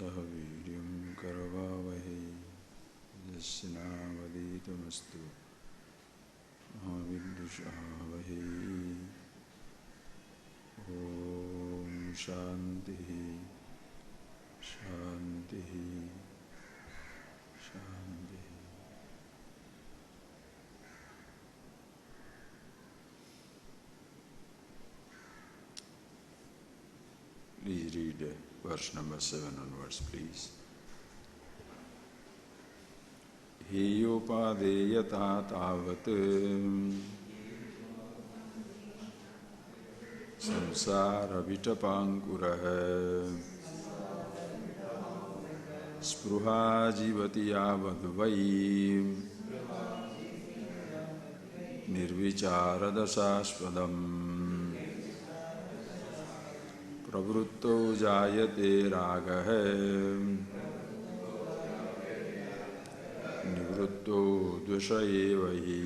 सह वीर्यं करवावहै यस्य नावधीतमस्तु मा विद्विषावहै। ॐ शान्तिः शान्तिः शान्तिः। Please read verse number 7 onwards, please. हेयोपादेयता तावत् संसारविटपाङ्कुरः स्पृहा जीवति यावद्वै निर्विचारदशास्पदम् प्रवृत्तौ जायते रागः निवृत्तो द्वेष एव हि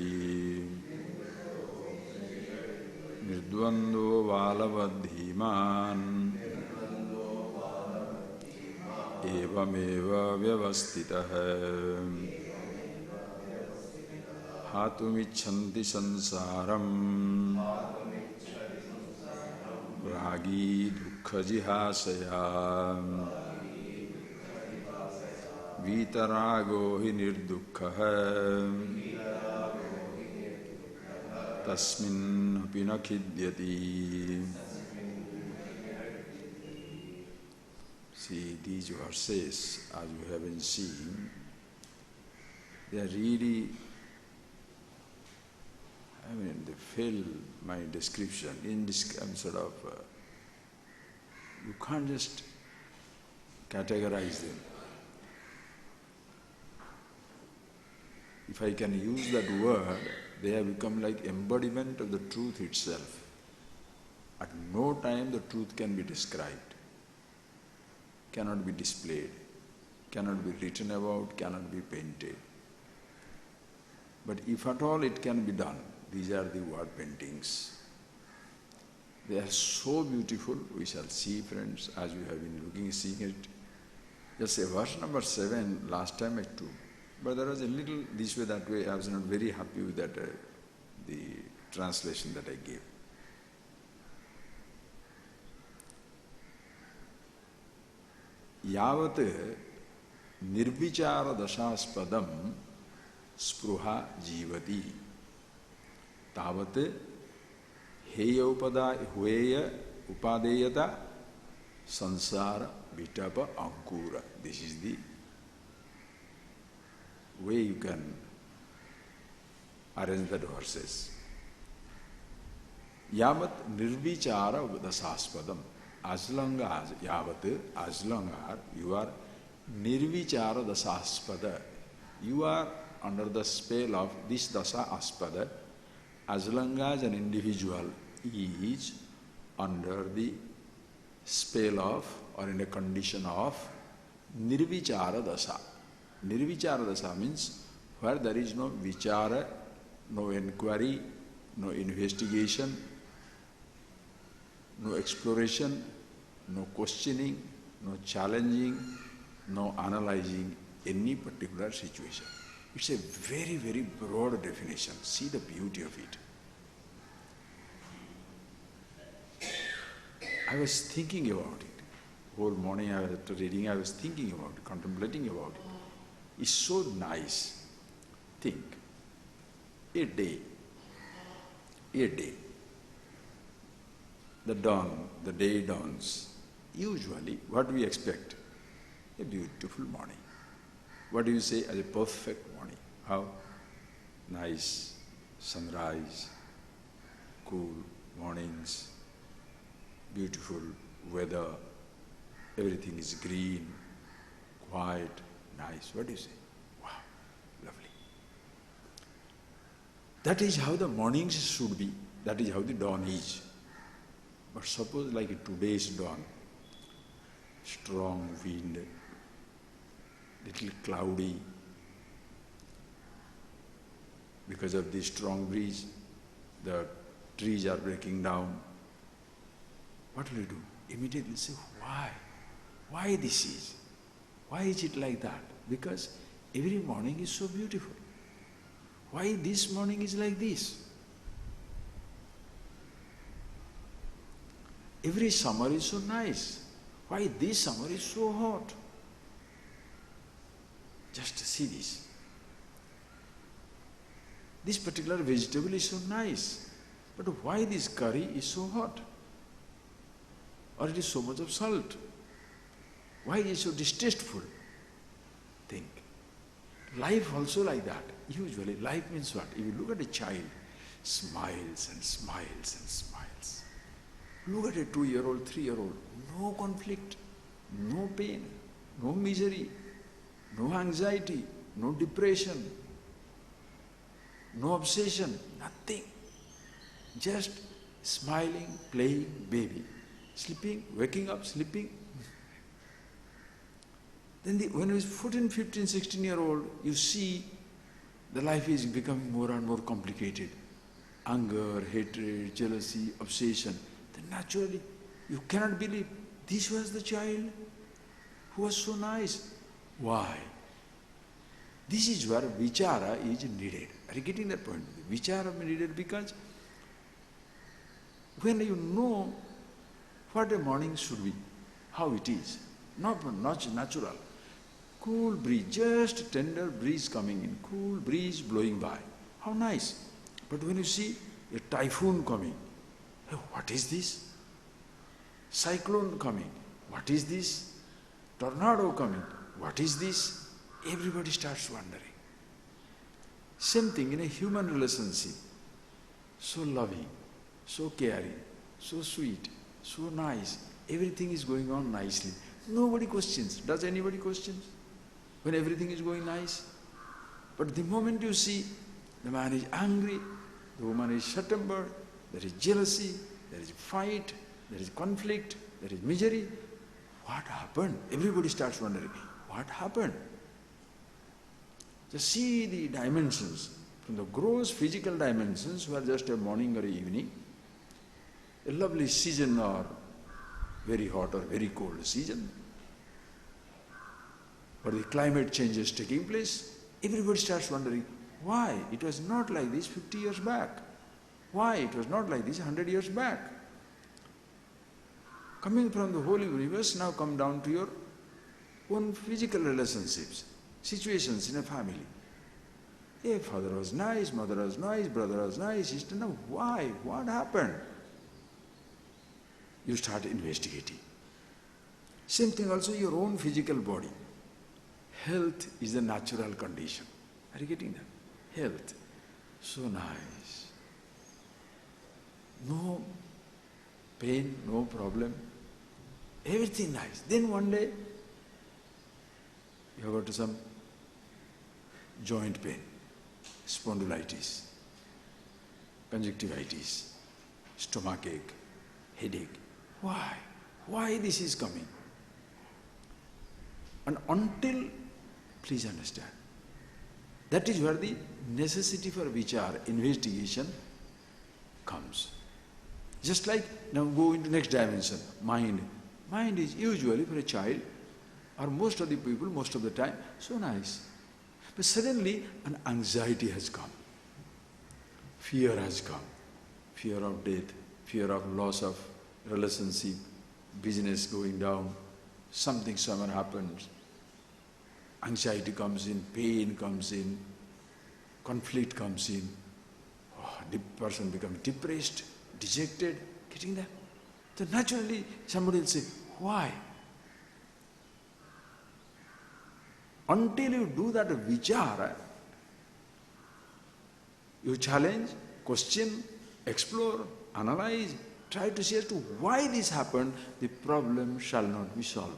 निर्द्वन्द्वो बालवद्धीमान् एवमेव व्यवस्थितः हातुमिच्छन्ति संसारम् रागी दुःखजिहासया वीतरागो हि निर्दुःखः तस्मिन्नपि न खिद्यति। See, these verses, as we have been seeing, they are really, they fill my description. Sort of, you can't just categorize them. If I can use that word, they have become like embodiment of the truth itself. At no time the truth can be described, cannot be displayed, cannot be written about, cannot be painted. But if at all it can be done, these are the word paintings. They are so beautiful, we shall see, friends, as we have been seeing it. Just say verse number 7, last time I took. But there was a little this way, that way. I was not very happy with that, the translation that I gave. Yavat nirvichara dasaspadam spruha jivati tavat heya upadeyata sansara vitapa ankura. This is the way you can arrange the verses. Yavat nirvichara dasaspadam. As long as you are nirvichara dasaspada, you are under the spell of this dasa aspada. As long as an individual is under the spell of, or in a condition of, nirvichara dasa. Nirvichara dasa means where there is no vichara, no inquiry, no investigation, no exploration, no questioning, no challenging, no analyzing any particular situation. It's a very, very broad definition. See the beauty of it. I was thinking about it. Whole morning after reading, I was thinking about it, contemplating about it. It's so nice. Think. A day. The day dawns. Usually, what we expect? A beautiful morning. What do you say as a perfect morning? How? Nice sunrise, cool mornings, beautiful weather, everything is green, quiet, nice. What do you say? Wow, lovely. That is how the mornings should be. That is how the dawn is. But suppose like today's dawn, strong wind, little cloudy, because of the strong breeze, the trees are breaking down. What will you do? Immediately say, why? Why this is? Why is it like that? Because every morning is so beautiful. Why this morning is like this? Every summer is so nice. Why this summer is so hot? Just see this. This particular vegetable is so nice, but why this curry is so hot? Or it is so much of salt? Why is it so distasteful? Think. Life also like that. Usually life means what? If you look at a child, smiles and smiles and smiles. Look at a 2-year-old, 3-year-old, no conflict, no pain, no misery, no anxiety, no depression, no obsession, nothing. Just smiling, playing, baby. Sleeping, waking up, sleeping. Then when he is 14, 15, 16-year-old, you see the life is becoming more and more complicated. Anger, hatred, jealousy, obsession. Then naturally, you cannot believe this was the child who was so nice. Why? This is where vichara is needed. Are you getting that point? Vichara is needed because when you know what a morning should be, how it is, not natural. Cool breeze, just tender breeze coming in, cool breeze blowing by. How nice. But when you see a typhoon coming, hey, what is this? Cyclone coming, what is this? Tornado coming, what is this? Everybody starts wondering. Same thing in a human relationship. So loving, so caring, so sweet, so nice. Everything is going on nicely. Nobody questions. Does anybody question? When everything is going nice? But the moment you see the man is angry, the woman is short-tempered, there is jealousy, there is fight, there is conflict, there is misery. What happened? Everybody starts wondering, what happened? Just see the dimensions. From the gross physical dimensions, where just a morning or evening, a lovely season or very hot or very cold season, or the climate change is taking place, everybody starts wondering, why it was not like this 50 years back? Why it was not like this 100 years back? Coming from the whole universe, now come down to your own physical relationships, situations in a family. Hey, father was nice, mother was nice, brother was nice, sister, now why? What happened? You start investigating. Same thing also your own physical body. Health is the natural condition. Are you getting that? Health. So nice. No pain, no problem. Everything nice. Then one day, you have got some joint pain, spondylitis, conjunctivitis, stomachache, headache. Why? Why this is coming? And until, please understand, that is where the necessity for vichara, investigation, comes. Just like, now go into next dimension, mind. Mind is usually for a child, or most of the people, most of the time, so nice. But suddenly an anxiety has come. Fear has come. Fear of death, fear of loss of relationship, business going down, something somewhere happens. Anxiety comes in, pain comes in, conflict comes in. Oh, the person becomes depressed, dejected, getting that? So naturally somebody will say, why? Until you do that vichara, you challenge, question, explore, analyze, try to see as to why this happened, the problem shall not be solved.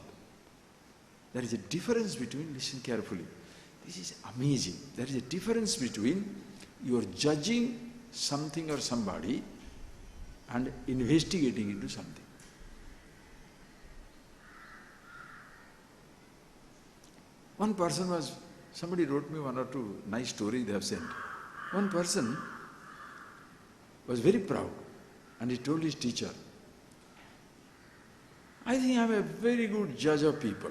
There is a difference between, listen carefully, this is amazing. There is a difference between you are judging something or somebody and investigating into something. One person was, somebody wrote me 1 or 2 nice stories they have sent. One person was very proud and he told his teacher, I think I am a very good judge of people.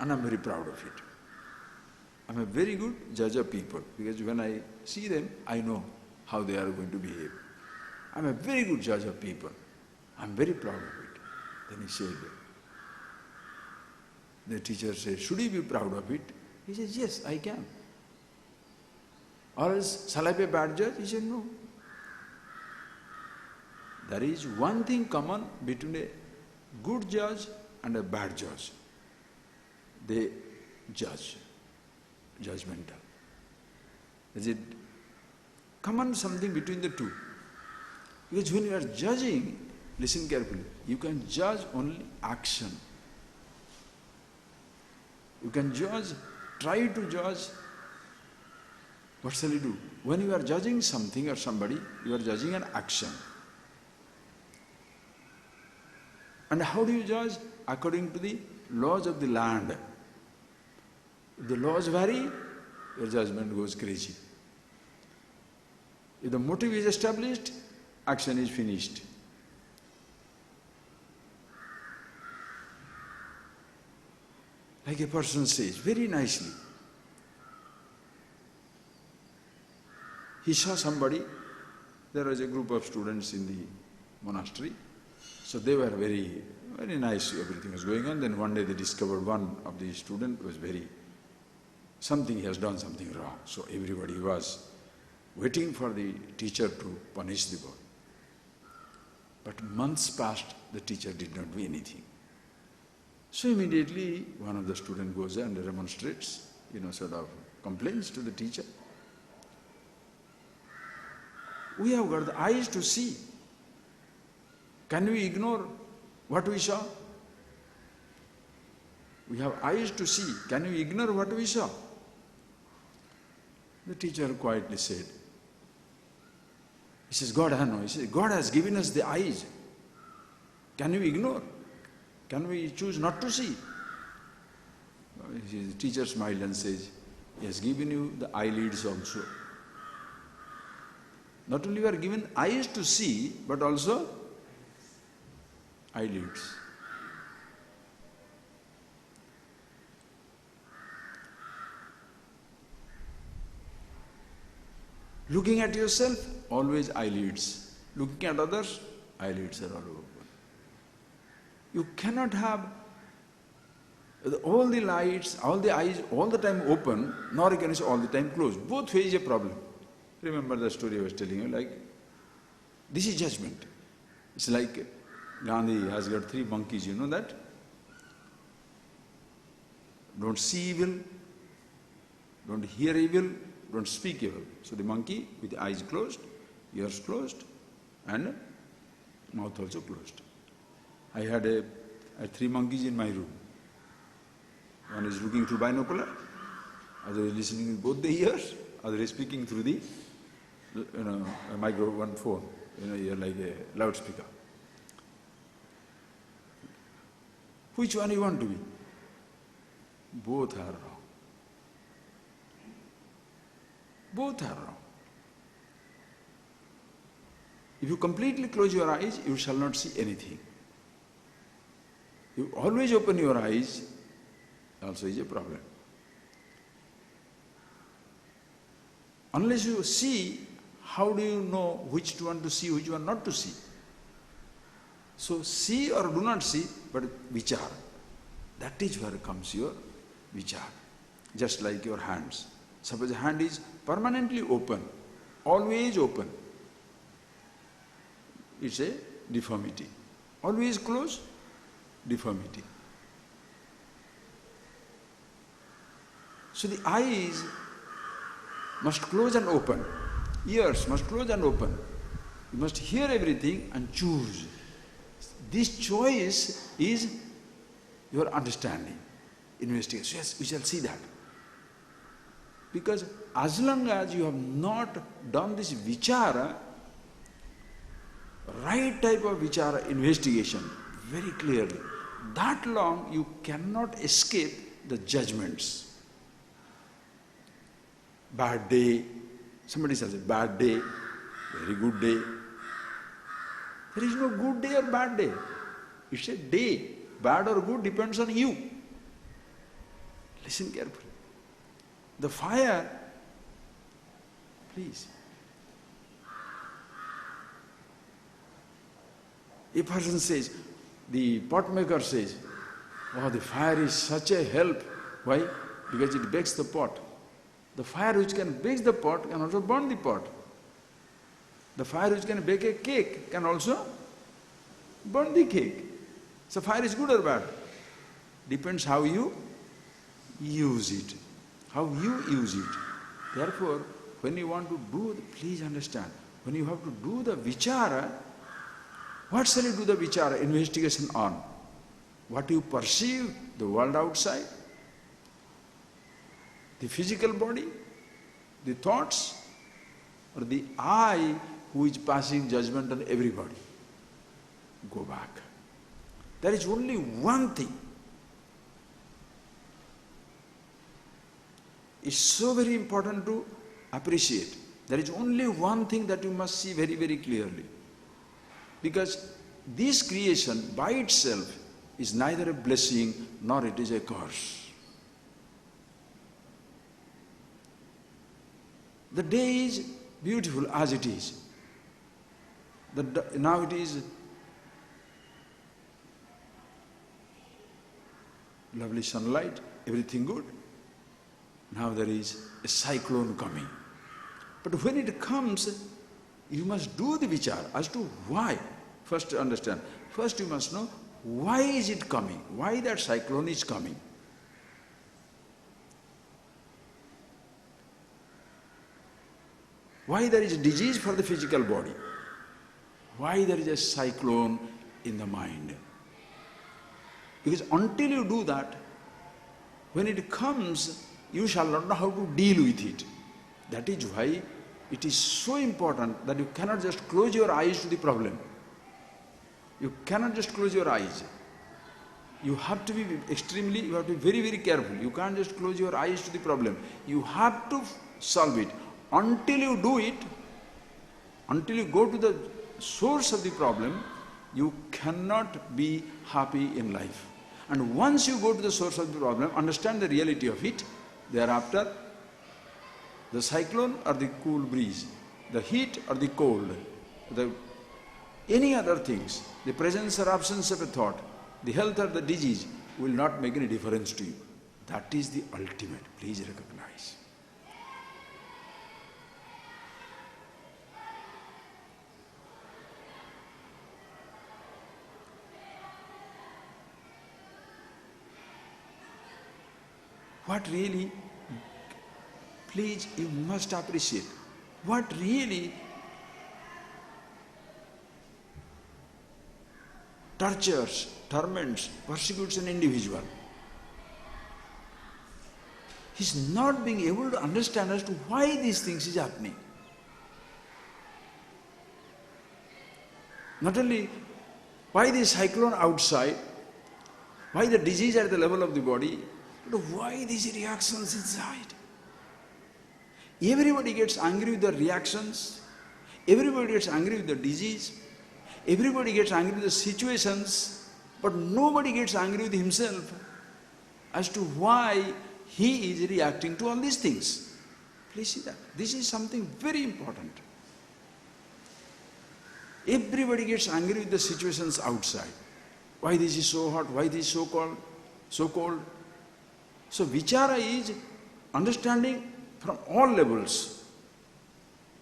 and I'm very proud of it. I'm a very good judge of people because when I see them, I know how they are going to behave. I'm a very good judge of people. I'm very proud of it. Then he said, the teacher said, should he be proud of it? He says, yes, I can. Or else, shall I be a bad judge? He said, no. There is one thing common between a good judge and a bad judge. They judge, judgmental. Is it common something between the two? Because when you are judging, listen carefully, you can judge only action. You can judge, try to judge. What shall you do? When you are judging something or somebody, you are judging an action. And how do you judge? According to the laws of the land. If the laws vary, your judgment goes crazy. If the motive is established, action is finished. Like a person says very nicely, he saw somebody, there was a group of students in the monastery, so they were very, very nice, everything was going on. Then one day they discovered one of the students was he has done something wrong. So everybody was waiting for the teacher to punish the boy. But months passed, the teacher did not do anything. So immediately one of the students goes and remonstrates, sort of complains to the teacher. We have got the eyes to see. Can we ignore what we saw? We have eyes to see. Can we ignore what we saw? The teacher quietly said, he says, God has given us the eyes. Can we ignore? Can we choose not to see? The teacher smiled and says, he has given you the eyelids also. Not only you are given eyes to see, but also eyelids. Looking at yourself, always eyelids. Looking at others, eyelids are all open. You cannot have all the lights, all the eyes, all the time open, nor can you all the time closed. Both ways a problem. Remember the story I was telling you, this is judgment. It's like Gandhi has got 3 monkeys, you know that? Don't see evil, don't hear evil, don't speak evil. So the monkey with the eyes closed, ears closed, and mouth also closed. I had 3 monkeys in my room. One is looking through binocular, other is listening with both the ears, other is speaking through the a microphone phone, you're like a loudspeaker. Which one you want to be? Both are wrong. Both are wrong. If you completely close your eyes, you shall not see anything. You always open your eyes, also is a problem. Unless you see, how do you know which one to see, which one not to see? So see or do not see, but vichar. That is where comes your vichar. Just like your hands. Suppose the hand is permanently open, always open. It's a deformity. Always closed, deformity. So the eyes must close and open. Ears must close and open. You must hear everything and choose. This choice is your understanding, investigation. Yes, we shall see that. Because as long as you have not done this vichara, right type of vichara, investigation, very clearly, that long you cannot escape the judgments. Bad day, somebody says bad day, very good day. There is no good day or bad day. It's a day. Bad or good depends on you. Listen carefully. The fire, please. A person says, the pot maker says, oh, the fire is such a help. Why? Because it bakes the pot. The fire which can bake the pot can also burn the pot. The fire which can bake a cake can also burn the cake. So fire is good or bad? Depends how you use it. How you use it. Therefore, when you want to do, please understand, when you have to do the vichara, what shall you do the vichara, investigation on? What you perceive, the world outside, the physical body, the thoughts, or the I who is passing judgment on everybody. Go back. There is only one thing. It's so very important to appreciate. There is only one thing that you must see very, very clearly. Because this creation by itself is neither a blessing nor it is a curse. The day is beautiful as it is. Now it is lovely sunlight, everything good. Now there is a cyclone coming. But when it comes, you must do the vichar as to why. First to understand. First you must know why is it coming, why that cyclone is coming. Why there is disease for the physical body. Why there is a cyclone in the mind. Because until you do that, when it comes, you shall not know how to deal with it. That is why it is so important that you cannot just close your eyes to the problem. You cannot just close your eyes. You have to be you have to be very, very careful. You can't just close your eyes to the problem. You have to solve it. Until you do it, until you go to the source of the problem, you cannot be happy in life. And once you go to the source of the problem, understand the reality of it, thereafter, the cyclone or the cool breeze, the heat or the cold, any other things, the presence or absence of a thought, the health or the disease will not make any difference to you. That is the ultimate. Please recognize. What really, please, you must appreciate, what really tortures, torments, persecutes an individual. He's not being able to understand as to why these things is happening. Not only why the cyclone outside, why the disease at the level of the body, but why these reactions inside. Everybody gets angry with the reactions, everybody gets angry with the disease, everybody gets angry with the situations, but nobody gets angry with himself as to why he is reacting to all these things. Please see that. This is something very important. Everybody gets angry with the situations outside. Why this is so hot, why this is so cold, so cold. So vichara is understanding from all levels,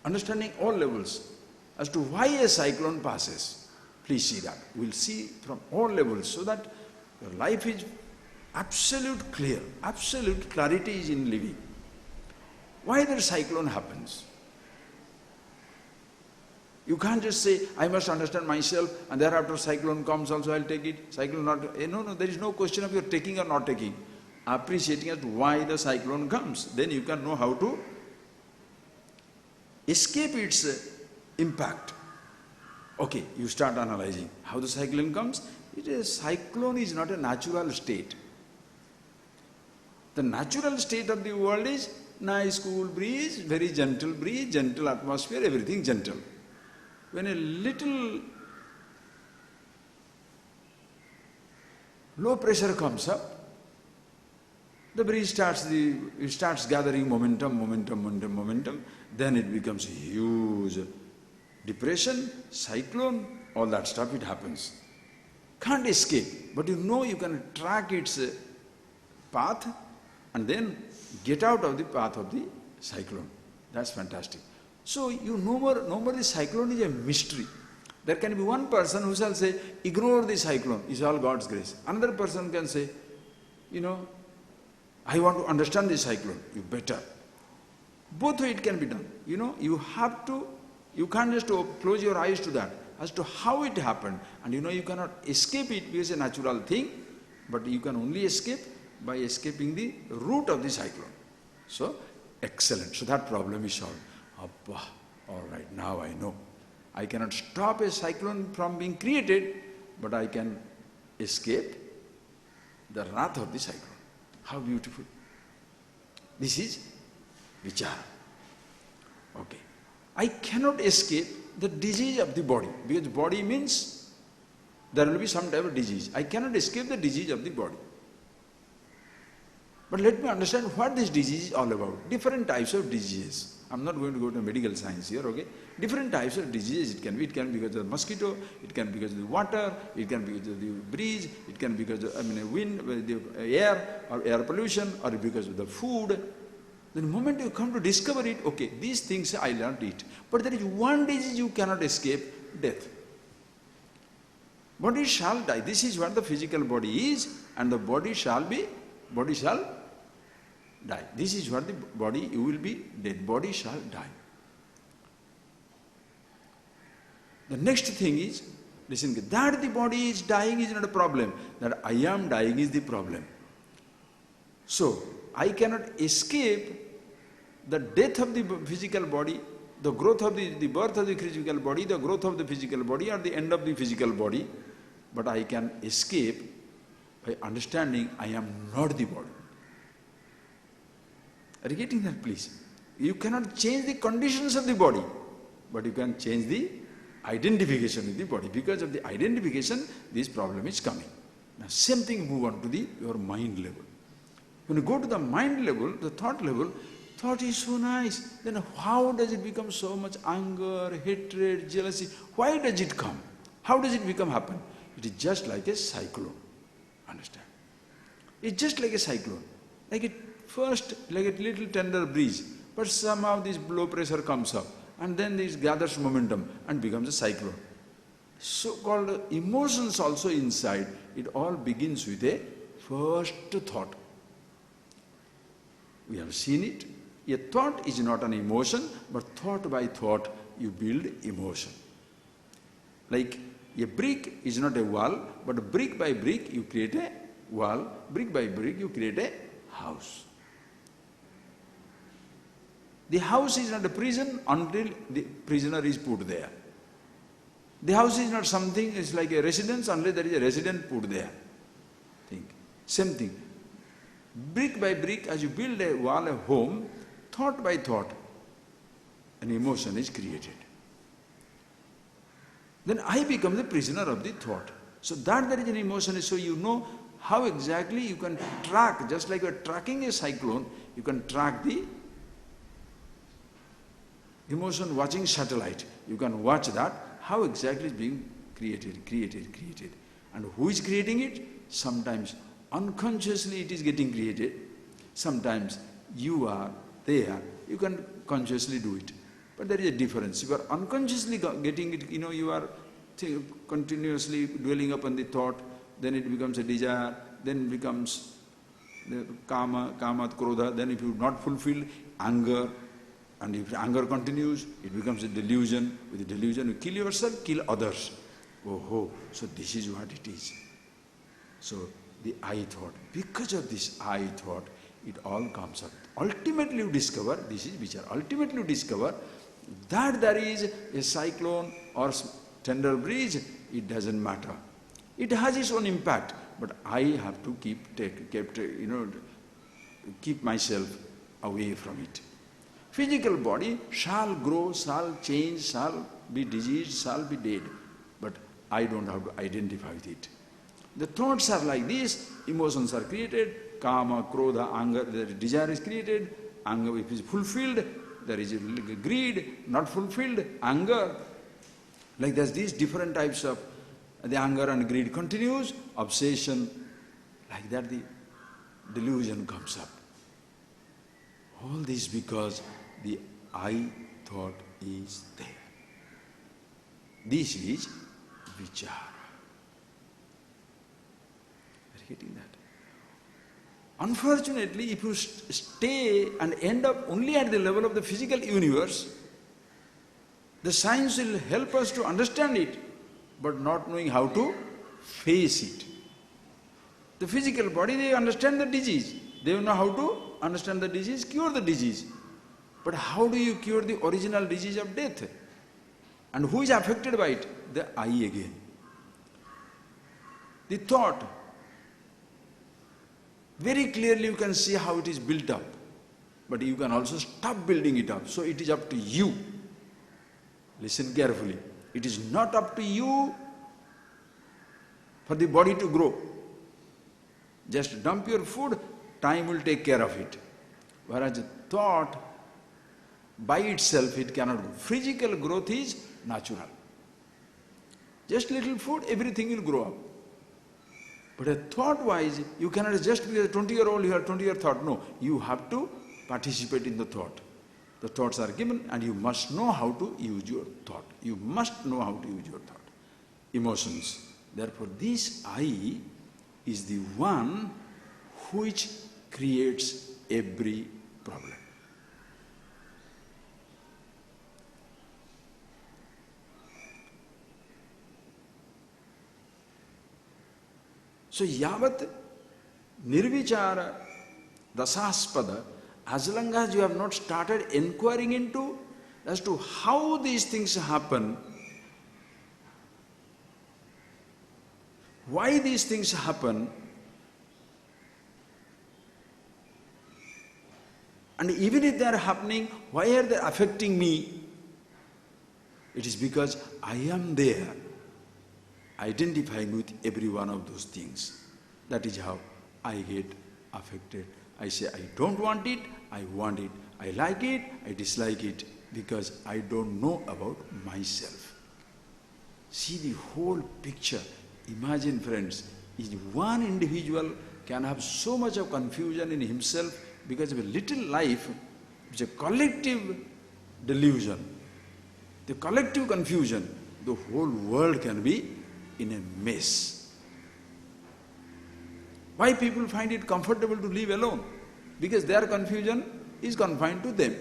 understanding all levels as to why a cyclone passes. Please see that. We'll see from all levels so that your life is absolute clear, absolute clarity is in living. Why the cyclone happens? You can't just say, I must understand myself and thereafter cyclone comes also I'll take it, cyclone not, no, there is no question of your taking or not taking. Appreciating as to why the cyclone comes. Then you can know how to escape its impact. Okay, you start analyzing how the cyclone comes. Cyclone is not a natural state. The natural state of the world is nice cool breeze, very gentle atmosphere, everything gentle. When a little low pressure comes up, The breeze starts gathering momentum, then it becomes a huge depression, cyclone, all that stuff, it happens. Can't escape, but you can track its path and then get out of the path of the cyclone. That's fantastic. So no more the cyclone is a mystery. There can be one person who shall say, ignore the cyclone, it's all God's grace. Another person can say, I want to understand the cyclone, you better. Both way it can be done. You can't just close your eyes to that, as to how it happened. And you cannot escape it because it's a natural thing, but you can only escape by escaping the root of the cyclone. So, excellent. So that problem is solved. Abba, all right, now I know. I cannot stop a cyclone from being created, but I can escape the wrath of the cyclone. How beautiful. This is vichara. Okay. I cannot escape the disease of the body, because body means there will be some type of disease. I cannot escape the disease of the body. But let me understand what this disease is all about. Different types of diseases. I'm not going to go to medical science here, okay? Different types of diseases it can be. It can be because of the mosquito, it can be because of the water, it can be because of the breeze, it can be because of wind, the air, or air pollution, or because of the food. The moment you come to discover it, okay, these things I learned it. But there is one disease you cannot escape, death. Body shall die. This is what the physical body is, and the body shall die. This is what the body, you will be dead. Body shall die. The next thing is, listen, that the body is dying is not a problem. That I am dying is the problem. So, I cannot escape the death of the physical body, the growth of the birth of the physical body, the growth of the physical body, or the end of the physical body. But I can escape by understanding I am not the body. Are you getting that, please? You cannot change the conditions of the body, but you can change the identification with the body. Because of the identification, this problem is coming. Now, same thing move on to your mind level. When you go to the mind level, the thought level, thought is so nice. Then how does it become so much anger, hatred, jealousy? Why does it come? How does it happen? It is just like a cyclone. Understand? It's just like a cyclone. Like a little tender breeze, but somehow this low pressure comes up, and then this gathers momentum and becomes a cyclone. So-called emotions also inside, it all begins with a first thought. We have seen it. A thought is not an emotion, but thought by thought you build emotion. Like a brick is not a wall, but brick by brick you create a wall, brick by brick you create a house. The house is not a prison until the prisoner is put there. The house is not something, it's like a residence unless there is a resident put there. Think. Same thing. Brick by brick, as you build a wall, a home, thought by thought, an emotion is created. Then I become the prisoner of the thought. So that there is an emotion, so you know how exactly you can track, just like you are tracking a cyclone, you can track the emotion watching satellite. You can watch that, how exactly is being created. And who is creating it? Sometimes unconsciously it is getting created. Sometimes you are there, you can consciously do it. But there is a difference. You are unconsciously getting it, you are continuously dwelling upon the thought, then it becomes a desire, then it becomes the kama, krodha, then if you not fulfill, anger, and if anger continues, it becomes a delusion. With the delusion, you kill yourself, kill others. Oh, so this is what it is. So the I thought, because of this I thought, it all comes up. Ultimately you discover, this is vichara, ultimately you discover that there is a cyclone or tender breeze, it doesn't matter. It has its own impact, but I have to keep myself away from it. Physical body shall grow, shall change, shall be diseased, shall be dead, but I don't have to identify with it. The thoughts are like this, emotions are created, kama, krodha, anger, the desire is created, anger if it is fulfilled, there is greed, not fulfilled, anger. Like there's these different types of, the anger and greed continues, obsession, like that the delusion comes up. All this because the I thought is there. This is vichara. Are you getting that? Unfortunately, if you stay and end up only at the level of the physical universe, the science will help us to understand it, but not knowing how to face it. The physical body, they understand the disease. They know how to understand the disease, cure the disease. But how do you cure the original disease of death? And who is affected by it? The I again. The thought. Very clearly you can see how it is built up. But you can also stop building it up. So it is up to you. Listen carefully. It is not up to you for the body to grow. Just dump your food, time will take care of it. Whereas thought, by itself it cannot grow. Physical growth is natural. Just little food, everything will grow up. But a thought-wise, you cannot just be a 20-year-old, you have 20-year thought. No, you have to participate in the thought. The thoughts are given and you must know how to use your thought. You must know how to use your thought. Emotions. Therefore, this I is the one which creates every problem. So, yavat nirvichara rasaspada, as long as you have not started inquiring into as to how these things happen, why these things happen, and even if they are happening, why are they affecting me? It is because I am there, identifying with every one of those things. That is how I get affected. I say, I don't want it, I want it. I like it, I dislike it, because I don't know about myself. See the whole picture. Imagine, friends, one individual can have so much of confusion in himself because of a little life. It's a collective delusion. The collective confusion, the whole world can be in a mess. Why people find it comfortable to live alone? Because their confusion is confined to them.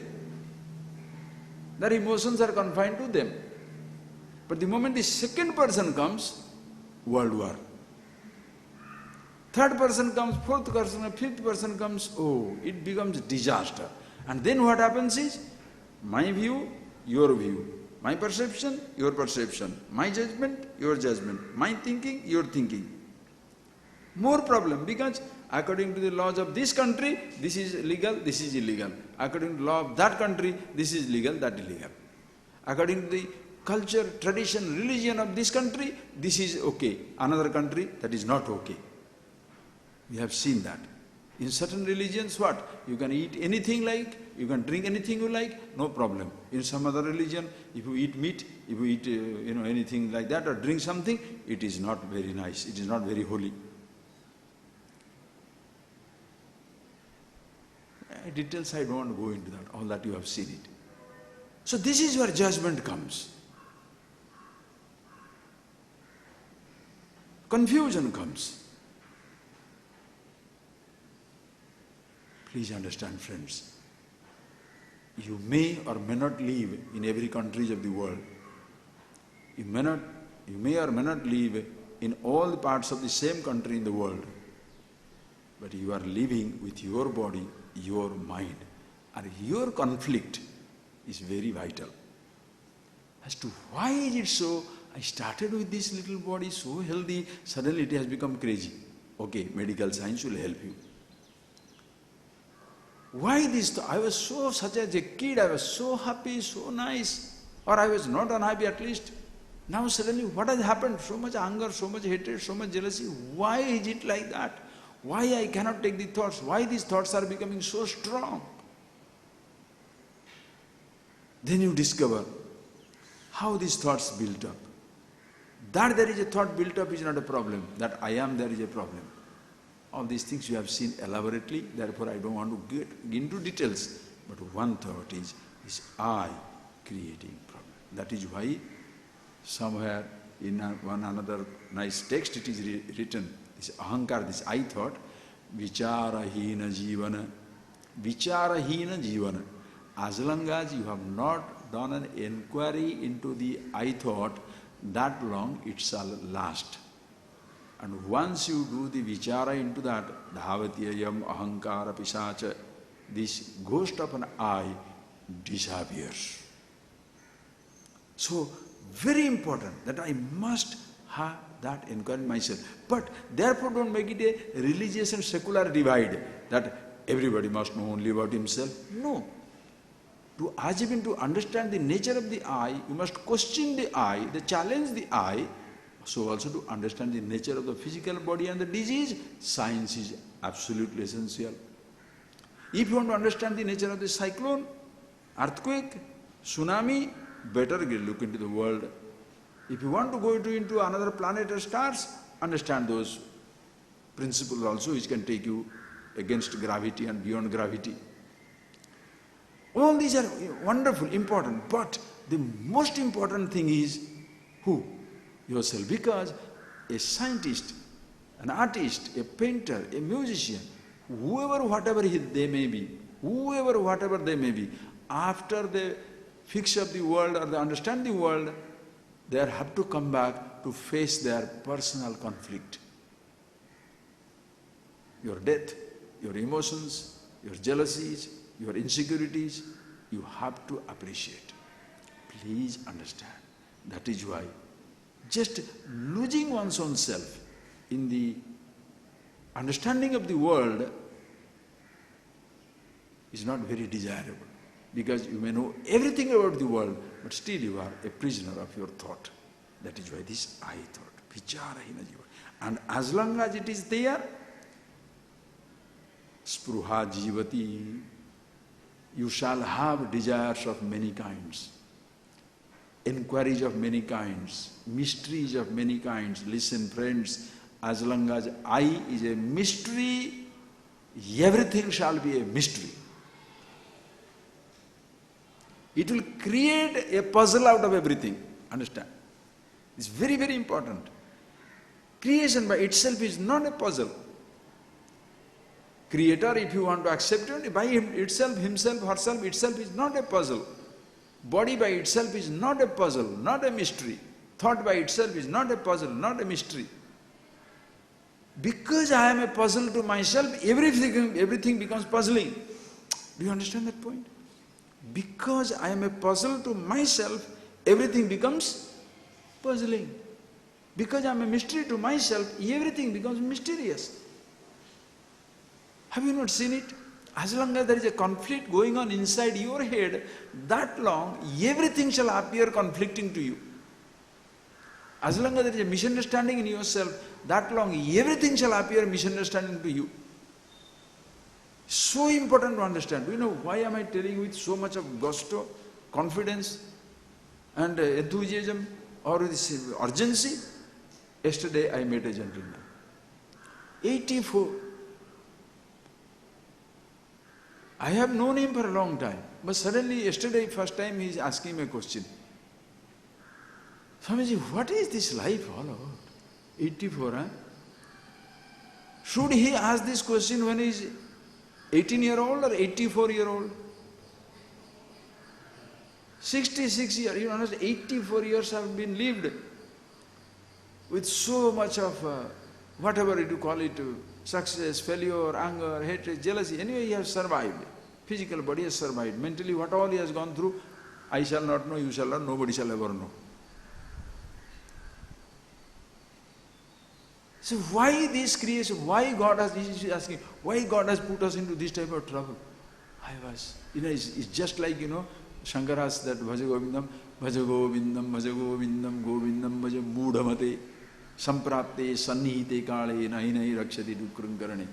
Their emotions are confined to them. But the moment the second person comes, world war. Third person comes, fourth person, fifth person comes, oh, it becomes disaster. And then what happens is, my view, your view. My perception, your perception. My judgment, your judgment. My thinking, your thinking. More problem, because according to the laws of this country, this is legal, this is illegal. According to the law of that country, this is legal, that is illegal. According to the culture, tradition, religion of this country, this is okay. Another country, that is not okay. We have seen that. In certain religions, what? You can eat anything like, you can drink anything you like, no problem. In some other religion, if you eat meat, if you eat anything like that or drink something, it is not very nice, it is not very holy. Details I don't want to go into that, all that you have seen it. So this is where judgment comes. Confusion comes. Please understand, friends, you may or may not live in every country of the world. You may or may not live in all the parts of the same country in the world. But you are living with your body, your mind, and your conflict is very vital. As to why is it so? I started with this little body, so healthy, suddenly it has become crazy. Okay, medical science will help you. Why this? I was such as a kid, I was so happy, so nice, or I was not unhappy at least. Now suddenly what has happened? So much anger, so much hatred, so much jealousy. Why is it like that? Why I cannot take the thoughts? Why these thoughts are becoming so strong? Then you discover how these thoughts built up. That there is a thought built up is not a problem. That I am there is a problem. All these things you have seen elaborately, therefore I don't want to get into details. But one thought is I creating problem. That is why somewhere in one another nice text it is written, this ahankar, this I thought, vicharahina jivana, vicharahina jivana. As long as you have not done an inquiry into the I thought, that long it shall last. And once you do the vichara into that, dhavatiyam ahankara pisacha, this ghost of an I disappears. So, very important that I must have that inquiry in myself. But therefore don't make it a religious and secular divide, that everybody must know only about himself. No. To even to understand the nature of the I, you must question the I, challenge the I. So also to understand the nature of the physical body and the disease, science is absolutely essential. If you want to understand the nature of the cyclone, earthquake, tsunami, better look into the world. If you want to go into another planet or stars, understand those principles also which can take you against gravity and beyond gravity. All these are wonderful, important, but the most important thing is who? Yourself. Because a scientist, an artist, a painter, a musician, whoever, whatever they may be, whoever, whatever they may be, after they fix up the world or they understand the world, they have to come back to face their personal conflict. Your death, your emotions, your jealousies, your insecurities, you have to appreciate. Please understand. That is why just losing one's own self in the understanding of the world is not very desirable. Because you may know everything about the world, but still you are a prisoner of your thought. That is why this I thought, vicharahina jiva. And as long as it is there, spruha jivati, you shall have desires of many kinds, inquiries of many kinds, mysteries of many kinds. Listen, friends, as long as I is a mystery, everything shall be a mystery. It will create a puzzle out of everything. Understand? It's very, very important. Creation by itself is not a puzzle. Creator, if you want to accept it, by itself, himself, herself, itself is not a puzzle. Body by itself is not a puzzle, not a mystery. Thought by itself is not a puzzle, not a mystery. Because I am a puzzle to myself, everything becomes puzzling. Do you understand that point? Because I am a puzzle to myself, everything becomes puzzling. Because I am a mystery to myself, everything becomes mysterious. Have you not seen it? As long as there is a conflict going on inside your head, that long everything shall appear conflicting to you. As long as there is a misunderstanding in yourself, that long everything shall appear misunderstanding to you. So important to understand. Do you know why am I telling you with so much of gusto, confidence and enthusiasm or this urgency? Yesterday I met a gentleman, 84. I have known him for a long time, but suddenly yesterday, first time he is asking me a question. Swamiji, what is this life all about? 84, huh? Should he ask this question when he is 18-year-old or 84-year-old? 66 years, you understand, 84 years have been lived with so much of whatever you call it, success, failure, anger, hatred, jealousy. Anyway, he has survived. Physical body has survived. Mentally, what all he has gone through, I shall not know, you shall not, nobody shall ever know. So why this creation? Why God has, he is asking, why God has put us into this type of trouble? I was, it's just like, Shankara has that Bhaja Govindam, Bhaja Govindam, Bhaja Govindam, Govindam, Bhaja Mudhamate. Samprapte sannihite kale nahi nahi rakshati dukram karane.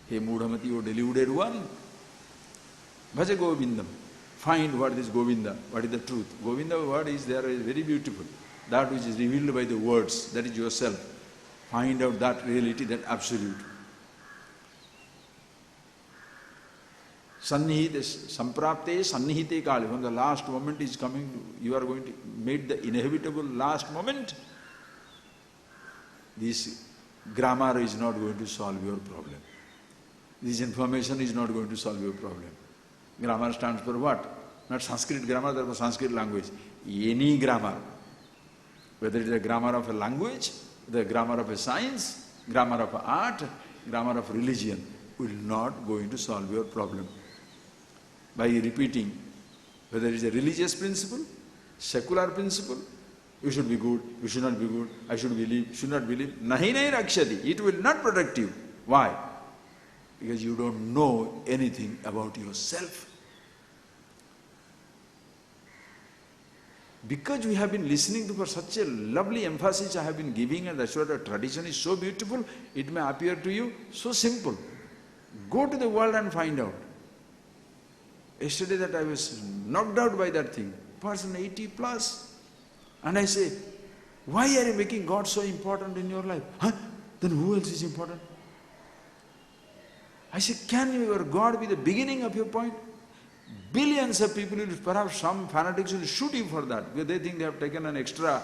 Hey Mudhamati, O deluded one. Bhaja Govindam. Find what is Govinda, what is the truth. Govinda word is there, is very beautiful. That which is revealed by the words, that is yourself. Find out that reality, that absolute. Sannihite, samprapte sannihite kale. When the last moment is coming, you are going to meet the inevitable last moment. This grammar is not going to solve your problem. This information is not going to solve your problem. Grammar stands for what? Not Sanskrit grammar, therefore Sanskrit language. Any grammar. Whether it is a grammar of a language, the grammar of a science, grammar of art, grammar of religion, will not going to solve your problem. By repeating, whether it is a religious principle, secular principle, you should be good, you should not be good, I should believe, should not believe, nahi nahi rakshati, it will not protect you. Why? Because you don't know anything about yourself. Because we have been listening to for such a lovely emphasis I have been giving, and that's why the tradition is so beautiful, it may appear to you so simple. Go to the world and find out. Yesterday that I was knocked out by that thing, person 80 plus. And I say, why are you making God so important in your life? Huh? Then who else is important? I say, can your God be the beginning of your point? Billions of people, perhaps some fanatics will shoot you for that, because they think they have taken an extra,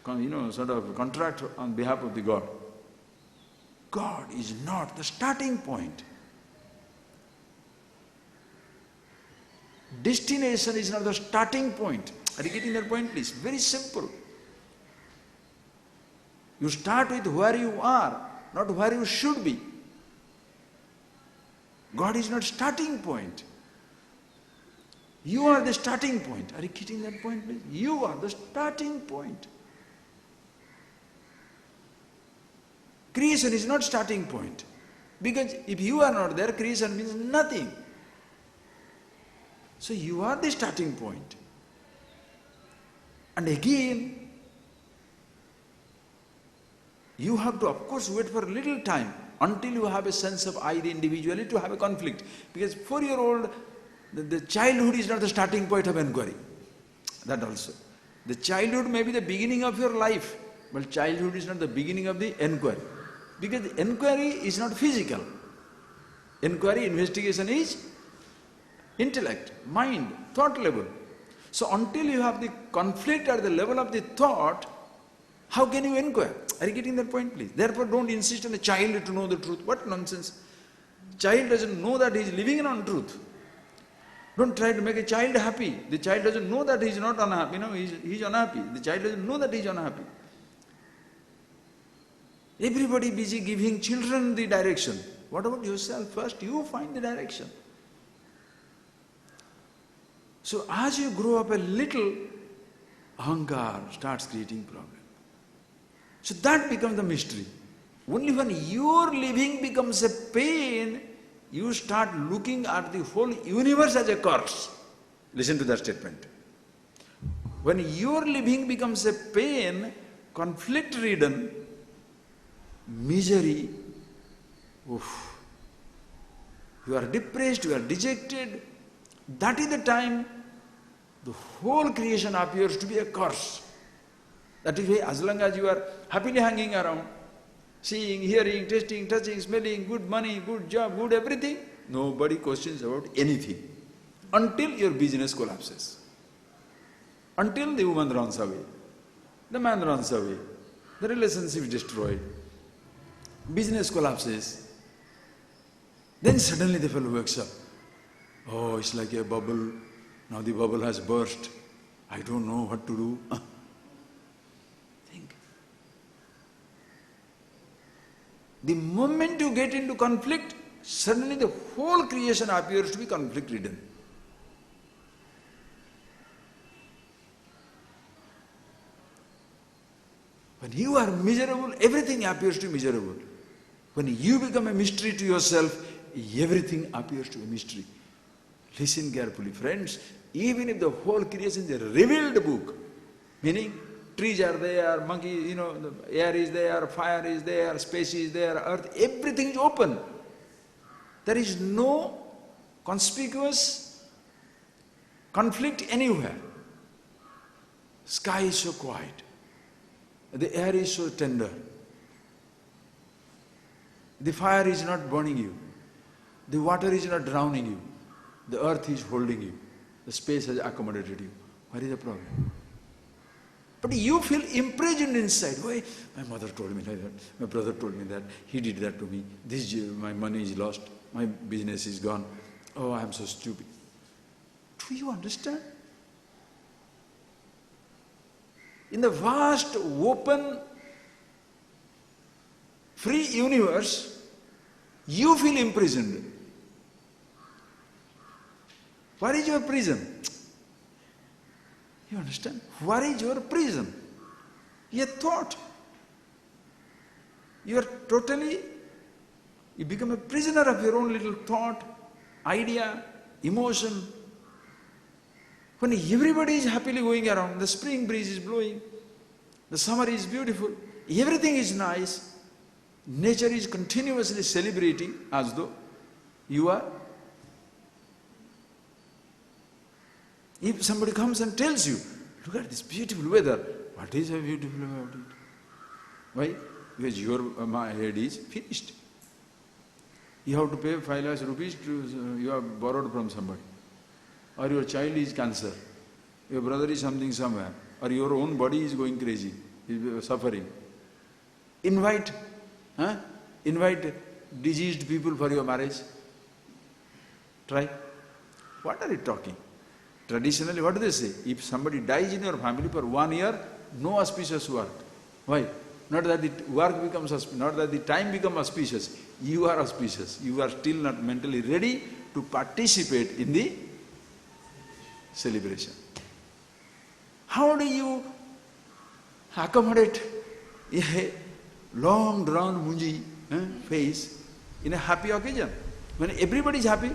sort of contract on behalf of the God. God is not the starting point. Destination is not the starting point. Are you getting that point, please? Very simple. You start with where you are, not where you should be. God is not starting point. You are the starting point. Are you getting that point, please? You are the starting point. Creation is not starting point. Because if you are not there, creation means nothing. So you are the starting point. And again, you have to, of course, wait for a little time until you have a sense of I, the individuality, to have a conflict. Because 4-year-old, the childhood is not the starting point of inquiry. That also. The childhood may be the beginning of your life, but childhood is not the beginning of the inquiry. Because the inquiry is not physical. Inquiry, investigation is intellect, mind, thought level. So until you have the conflict at the level of the thought, how can you inquire? Are you getting that point, please? Therefore, don't insist on a child to know the truth. What nonsense. Child doesn't know that he is living in untruth. Don't try to make a child happy. The child doesn't know that he is not unhappy. He's unhappy. The child doesn't know that he is unhappy. Everybody busy giving children the direction. What about yourself? First, you find the direction. So as you grow up a little, ahankar starts creating problem. So that becomes the mystery. Only when your living becomes a pain, you start looking at the whole universe as a curse. Listen to that statement. When your living becomes a pain, conflict-ridden, misery, oof, you are depressed, you are dejected, that is the time the whole creation appears to be a curse. That is why as long as you are happily hanging around, seeing, hearing, tasting, touching, smelling, good money, good job, good everything, nobody questions about anything. Until your business collapses. Until the woman runs away, the man runs away, the relationship is destroyed, business collapses. Then suddenly the fellow wakes up. Oh, it's like a bubble. Now the bubble has burst. I don't know what to do. Think. The moment you get into conflict, suddenly the whole creation appears to be conflict-ridden. When you are miserable, everything appears to be miserable. When you become a mystery to yourself, everything appears to be a mystery. Listen carefully, friends. Even if the whole creation is a revealed book, meaning trees are there, monkey, the air is there, fire is there, space is there, earth, everything is open. There is no conspicuous conflict anywhere. Sky is so quiet. The air is so tender. The fire is not burning you. The water is not drowning you. The earth is holding you. The space has accommodated you. What is the problem? But you feel imprisoned inside. Why? My mother told me like that. My brother told me that. He did that to me. My money is lost. My business is gone. Oh, I am so stupid. Do you understand? In the vast, open, free universe, you feel imprisoned. What is your prison? You understand? What is your prison? Your thought. You become a prisoner of your own little thought, idea, emotion. When everybody is happily going around, the spring breeze is blowing, the summer is beautiful, everything is nice, nature is continuously celebrating as though you are. If somebody comes and tells you, look at this beautiful weather, what is so beautiful about it? Why? Because my head is finished. You have to pay 5 lakhs rupees you have borrowed from somebody. Or your child is cancer, your brother is something somewhere, or your own body is going crazy, is suffering. Invite diseased people for your marriage. Try. What are you talking? Traditionally, what do they say? If somebody dies in your family for 1 year, no auspicious work. Why? Not that the work becomes auspicious, not that the time becomes auspicious. You are auspicious. You are still not mentally ready to participate in the celebration. How do you accommodate a long drawn munji face in a happy occasion? When everybody is happy,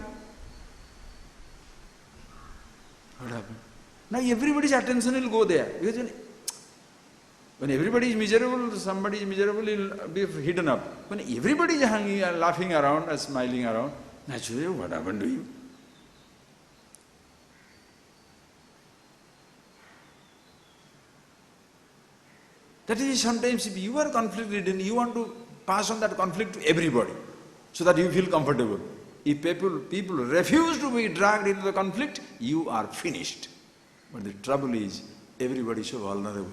what happened? Now everybody's attention will go there. Because when everybody is miserable, somebody is miserable, he will be hidden up. When everybody is hanging and laughing around and smiling around, naturally what happened to you? That is, sometimes if you are conflict-ridden, you want to pass on that conflict to everybody so that you feel comfortable. If people refuse to be dragged into the conflict, you are finished. But the trouble is, everybody is so vulnerable.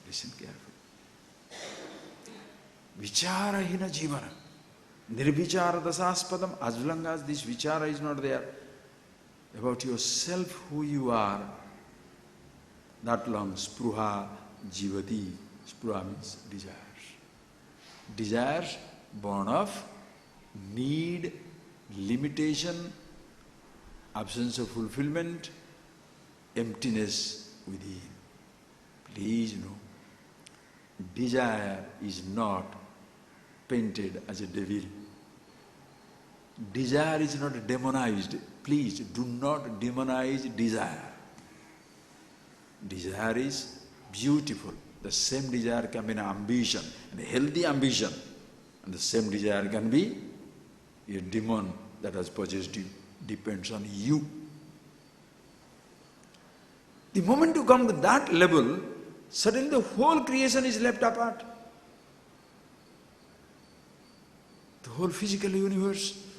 Listen carefully. Vichara-hina jivana. Nirvichara dasaspadam. As long as this vichara is not there about yourself, who you are, that long spruha jivati. Spruha means desires. Desires born of need, limitation, absence of fulfillment, emptiness within. Please know, desire is not painted as a devil. Desire is not demonized. Please do not demonize desire. Desire is beautiful. The same desire can be an ambition, a healthy ambition. And the same desire can be a demon that has possessed you. Depends on you. The moment you come to that level, suddenly the whole creation is left apart. The whole physical universe.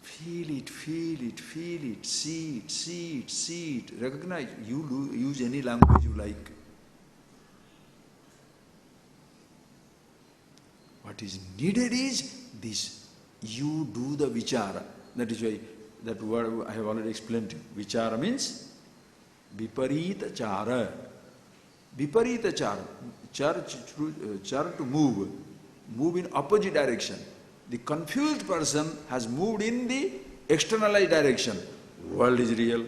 Feel it, feel it, feel it, see it, see it, see it. Recognize. You use any language you like. What is needed is this. You do the vichara. That is why that word I have already explained to you. Vichara means viparita chara. Viparita chara. Chara to move. Move in opposite direction. The confused person has moved in the externalized direction. World is real,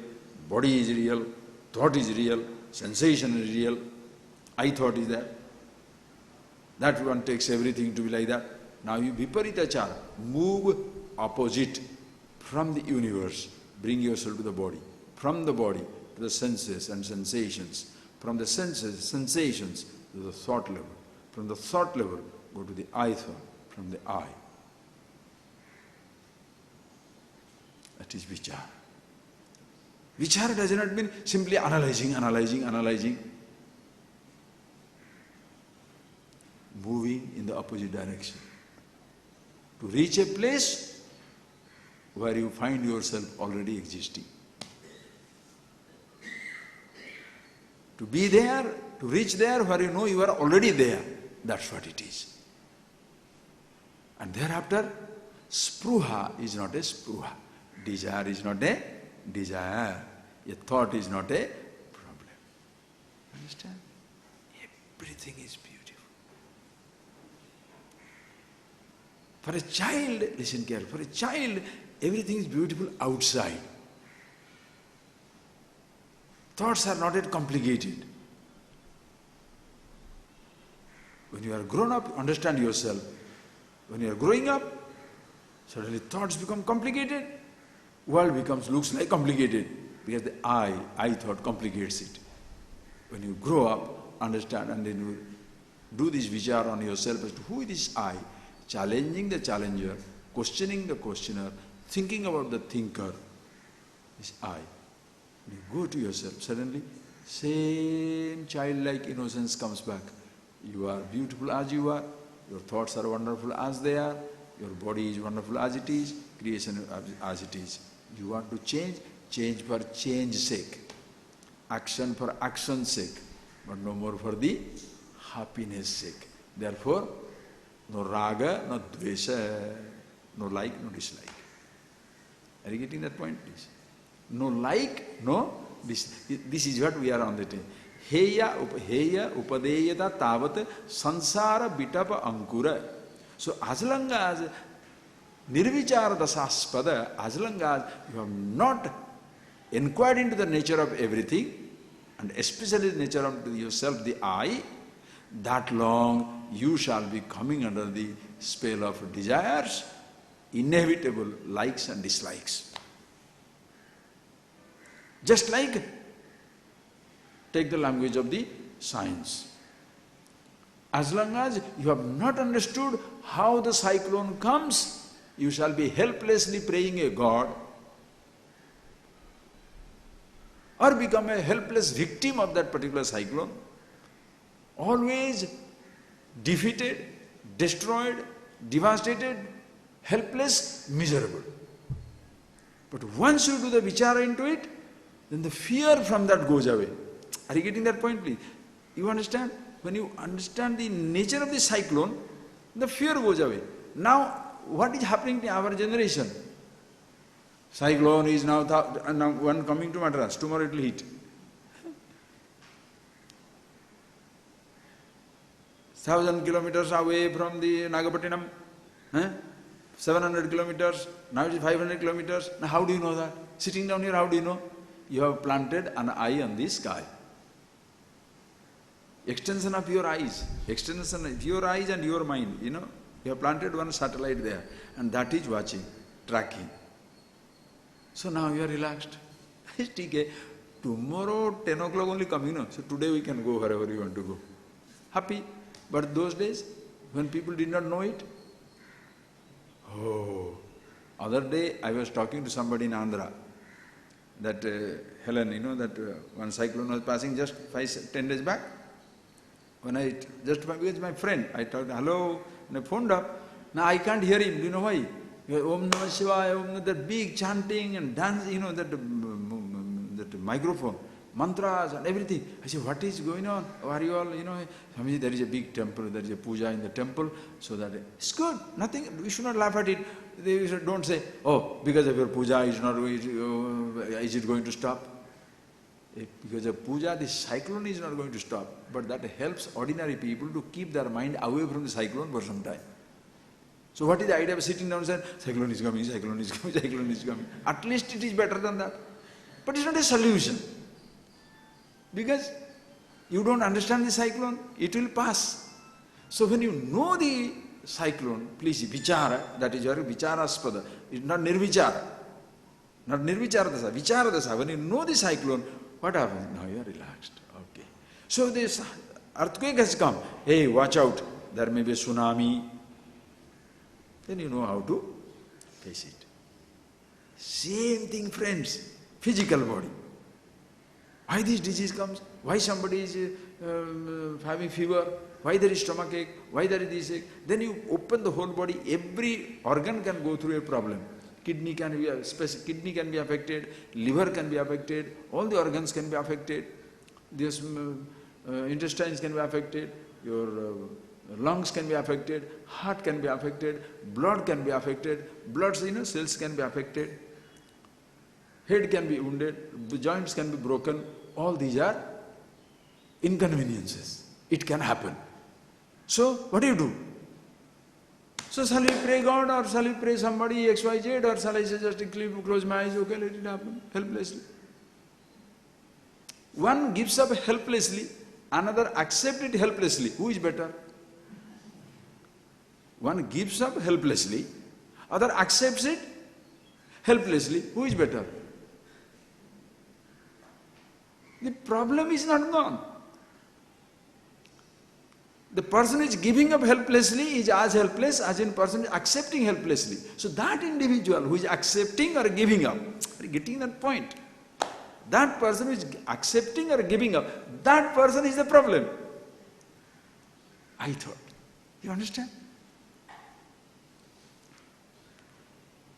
body is real, thought is real, sensation is real, I thought is there. That one takes everything to be like that. Now you viparita chara, move opposite from the universe. Bring yourself to the body. from the body to the senses and sensations, from the senses, sensations to the thought level, from the thought level go to the eye thought, from the eye. That is vichara. Vichara does not mean simply analyzing. Moving in the opposite direction. To reach a place where you find yourself already existing. To be there, to reach there where you know you are already there. That's what it is. And thereafter, spruha is not a spruha. Desire is not a desire. A thought is not a problem. Understand? Everything is beautiful. For a child, listen carefully, for a child, everything is beautiful outside. Thoughts are not yet complicated. When you are grown up, understand yourself. When you are growing up, suddenly thoughts become complicated. World looks like complicated because the I thought complicates it. When you grow up, understand, and then you do this vichar on yourself as to who is this I, challenging the challenger, questioning the questioner, thinking about the thinker, this I. You go to yourself, suddenly same childlike innocence comes back. You are beautiful as you are, your thoughts are wonderful as they are, your body is wonderful as it is, creation as it is. You want to change for change's sake, action for action's sake, but no more for the happiness sake. Therefore, no raga, no dvesha, no like, no dislike. Are you getting that point, please? No like, no dislike. This is what we are on the table. Heya upadeyata tavat sansara bitapa ankura. So as long as nirvichara dasaspada, as long as you have not inquired into the nature of everything, and especially the nature of yourself, the I, that long you shall be coming under the spell of desires, inevitable likes and dislikes. Just like, take the language of the science. As long as you have not understood how the cyclone comes, you shall be helplessly praying a god or become a helpless victim of that particular cyclone. Always defeated, destroyed, devastated, helpless, miserable. But once you do the vichara into it, then the fear from that goes away. Are you getting that point, please? You understand? When you understand the nature of the cyclone, the fear goes away. Now, what is happening to our generation? Cyclone is now one coming to Madras, tomorrow it will hit. 1,000 kilometers away from the Nagapattinam, 700 kilometers, now it is 500 kilometers. Now how do you know that? Sitting down here, how do you know? You have planted an eye on the sky. Extension of your eyes, extension of your eyes and your mind, you have planted one satellite there and that is watching, tracking. So now you are relaxed. Tomorrow 10 o'clock only come, so today we can go wherever you want to go. Happy. But those days, when people did not know it, other day I was talking to somebody in Andhra, that Helen, that one cyclone was passing just 10 days back. When because my friend, I told, hello, and I phoned up. Now I can't hear him. Do you know why? Om Namah Shivaya, Om, that big chanting and dance, that microphone, mantras and everything. I said, what is going on? Are you all, Swamiji, there is a big temple, there is a puja in the temple, so that it's good, nothing, we should not laugh at it. Don't say, because of your puja, is it going to stop? Because of puja, the cyclone is not going to stop, but that helps ordinary people to keep their mind away from the cyclone for some time. So what is the idea of sitting down and saying, cyclone is coming, cyclone is coming, cyclone is coming? At least it is better than that. But it's not a solution. Because you don't understand the cyclone, it will pass. So when you know the cyclone, please, vichara, that is your vichara spada, it's not nirvichara. Not nirvichara dasa, vichara dasa. When you know the cyclone, what happens? Now you are relaxed. Okay. So this earthquake has come. Hey, watch out. There may be a tsunami. Then you know how to face it. Same thing, friends. Physical body. Why this disease comes? Why somebody is having fever? Why there is stomachache? Why there is this ache? Then you open the whole body. Every organ can go through a problem. Kidney can be affected. Liver can be affected. All the organs can be affected. This intestines can be affected. Your lungs can be affected. Heart can be affected. Blood can be affected. Blood cells can be affected. Head can be wounded. The joints can be broken. All these are inconveniences. It can happen. So, what do you do? So, shall we pray God, or shall we pray somebody XYZ, or shall I say just close my eyes, okay, let it happen, helplessly? One gives up helplessly, another accepts it helplessly. Who is better? One gives up helplessly, other accepts it helplessly. Who is better? The problem is not gone. The person who is giving up helplessly is as helpless as in person is accepting helplessly. So that individual who is accepting or giving up, are you getting that point? That person who is accepting or giving up, that person is the problem. I thought. You understand?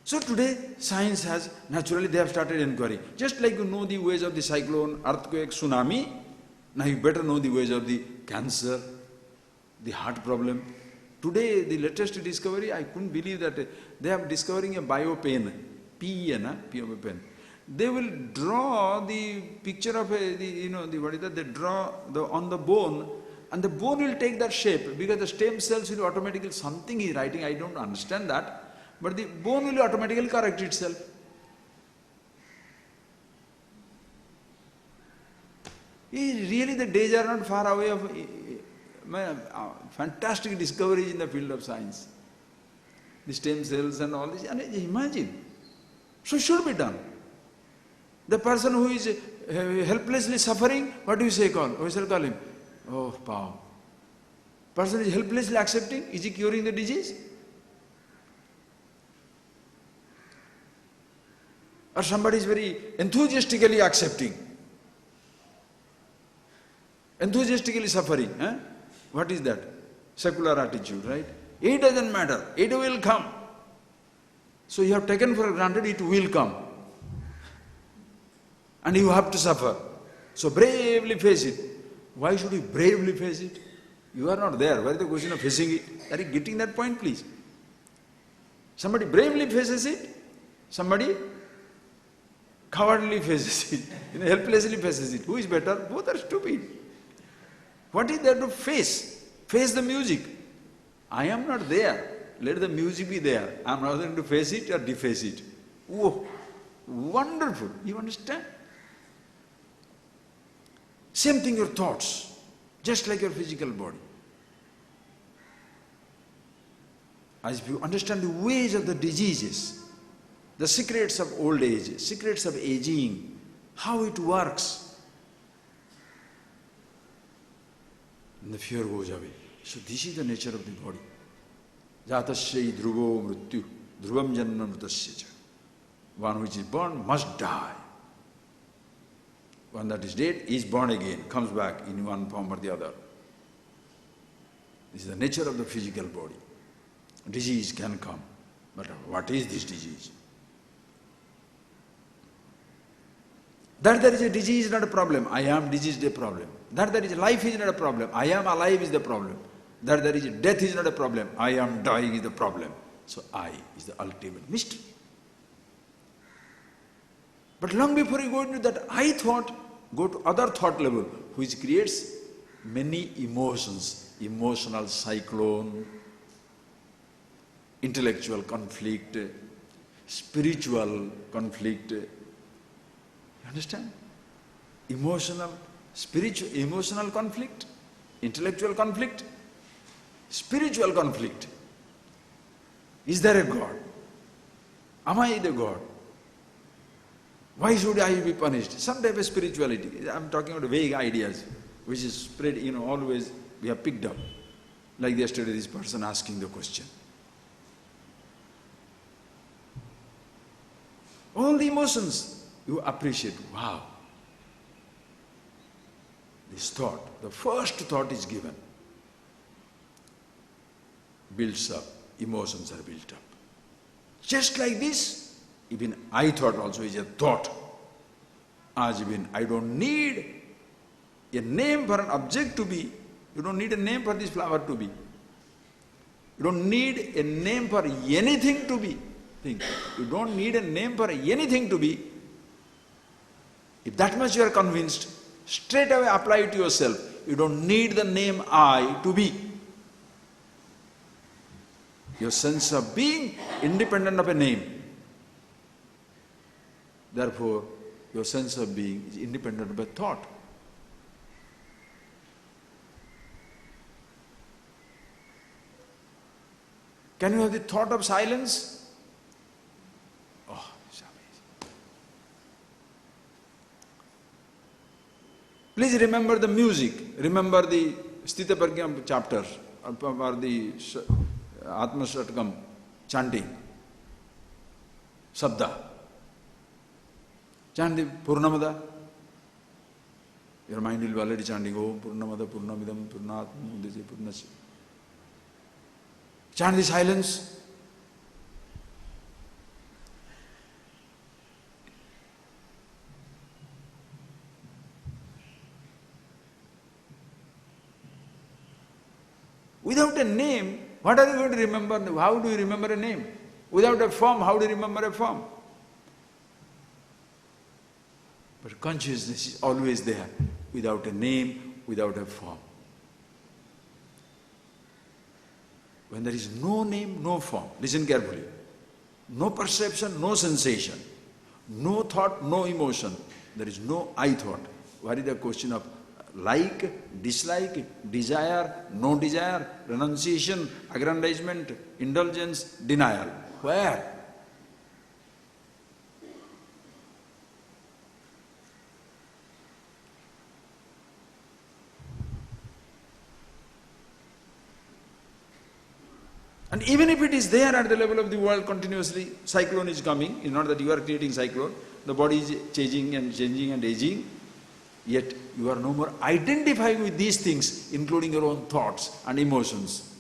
So today science has, naturally they have started inquiry. Just like you know the ways of the cyclone, earthquake, tsunami, now you better know the ways of the cancer, the heart problem. Today, the latest discovery, I couldn't believe that they are discovering a biopen, PEN, pen. They will draw the picture of they draw on the bone, and the bone will take that shape because the stem cells will automatically, something he is writing, I don't understand that, but the bone will automatically correct itself. Really, the days are not far away of fantastic discoveries in the field of science. The stem cells and all this, and imagine. So should be done. The person who is helplessly suffering, what do you say call? We shall call him, oh, pow. Person is helplessly accepting, is he curing the disease? Or somebody is very enthusiastically accepting, enthusiastically suffering. What is that? Secular attitude, right? It doesn't matter. It will come. So you have taken for granted it will come. And you have to suffer. So bravely face it. Why should you bravely face it? You are not there. Where is the question of facing it? Are you getting that point, please? Somebody bravely faces it. Somebody cowardly faces it. Helplessly faces it. Who is better? Both are stupid. What is there to face? Face the music. I am not there. Let the music be there. I am not going to face it or deface it. Oh, wonderful. You understand? Same thing your thoughts. Just like your physical body. As if you understand the ways of the diseases, the secrets of old age, secrets of aging, how it works, and the fear goes away. So this is the nature of the body. Jatasya dhruvo mrityu, dhruvam janma mritasya cha. One which is born must die. One that is dead is born again, comes back in one form or the other. This is the nature of the physical body. Disease can come, but what is this disease? That there is a disease is not a problem. I am diseased a problem. That there is a life is not a problem. I am alive is the problem. That there is a death is not a problem. I am dying is the problem. So I is the ultimate mystery. But long before you go into that I thought, go to other thought level, which creates many emotions, emotional cyclone, intellectual conflict, spiritual conflict. You understand? Emotional, spiritual, emotional conflict, intellectual conflict, spiritual conflict. Is there a God? Am I the God? Why should I be punished? Some type of spirituality. I'm talking about vague ideas, which is spread, always we have picked up. Like yesterday, this person asking the question. All the emotions, you appreciate, wow. This thought, the first thought is given, builds up, emotions are built up. Just like this, even I thought also is a thought. As even I don't need a name for an object to be, you don't need a name for this flower to be. You don't need a name for anything to be. Think, you don't need a name for anything to be. If that much you are convinced, straight away apply it to yourself. You don't need the name I to be. Your sense of being independent of a name. Therefore, your sense of being is independent of a thought. Can you have the thought of silence? Oh, it's amazing. Please remember the music. Remember the Sthita Pragyam chapter or the Atma Shatkam chanting. Sabda. Chant the Purnamada. Your mind will be already chanting Om Purnamada Purnamidam Purnat Mudite Purnasya. Chant the silence. Without a name, what are you going to remember? How do you remember a name? Without a form, how do you remember a form? But consciousness is always there, without a name, without a form. When there is no name, no form, listen carefully. No perception, no sensation, no thought, no emotion. There is no I thought. What is the question of like, dislike, desire, no desire, renunciation, aggrandizement, indulgence, denial? Where? And even if it is there at the level of the world continuously, cyclone is coming. It's not that you are creating cyclone. The body is changing and aging. Yet you are no more identifying with these things, including your own thoughts and emotions,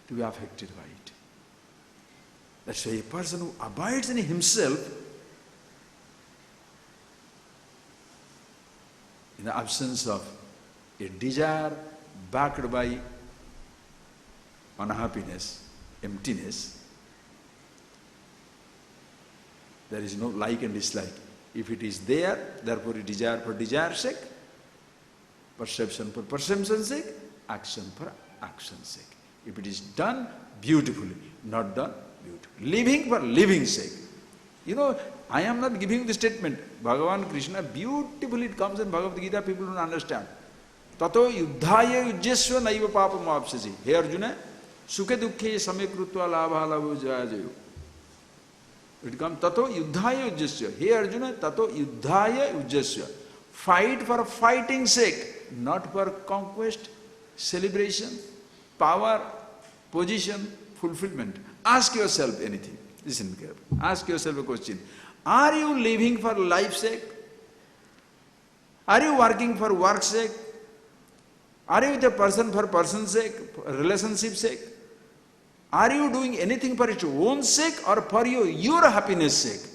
to be affected by it. That's why a person who abides in himself, in the absence of a desire backed by unhappiness, emptiness, there is no like and dislike. If it is there, therefore desire for desire's sake, perception for perception's sake, action for action's sake. If it is done beautifully, not done beautifully. Living for living's sake. I am not giving the statement. Bhagavan Krishna, beautifully it comes in Bhagavad Gita, people don't understand. Tato yuddhaya yujyasva naiva papam apsasi. Hey Arjuna, sukhe dukkhe samyak krutva labha labho jaya jayo. It comes tato yuddhaya yujyasya. Hey Arjuna, tato yuddhaya yujyasya. Fight for fighting's sake, not for conquest, celebration, power, position, fulfillment. Ask yourself anything. Listen carefully. Ask yourself a question. Are you living for life's sake? Are you working for work's sake? Are you with a person for person's sake, relationship's sake? Are you doing anything for its own sake or for your happiness' sake?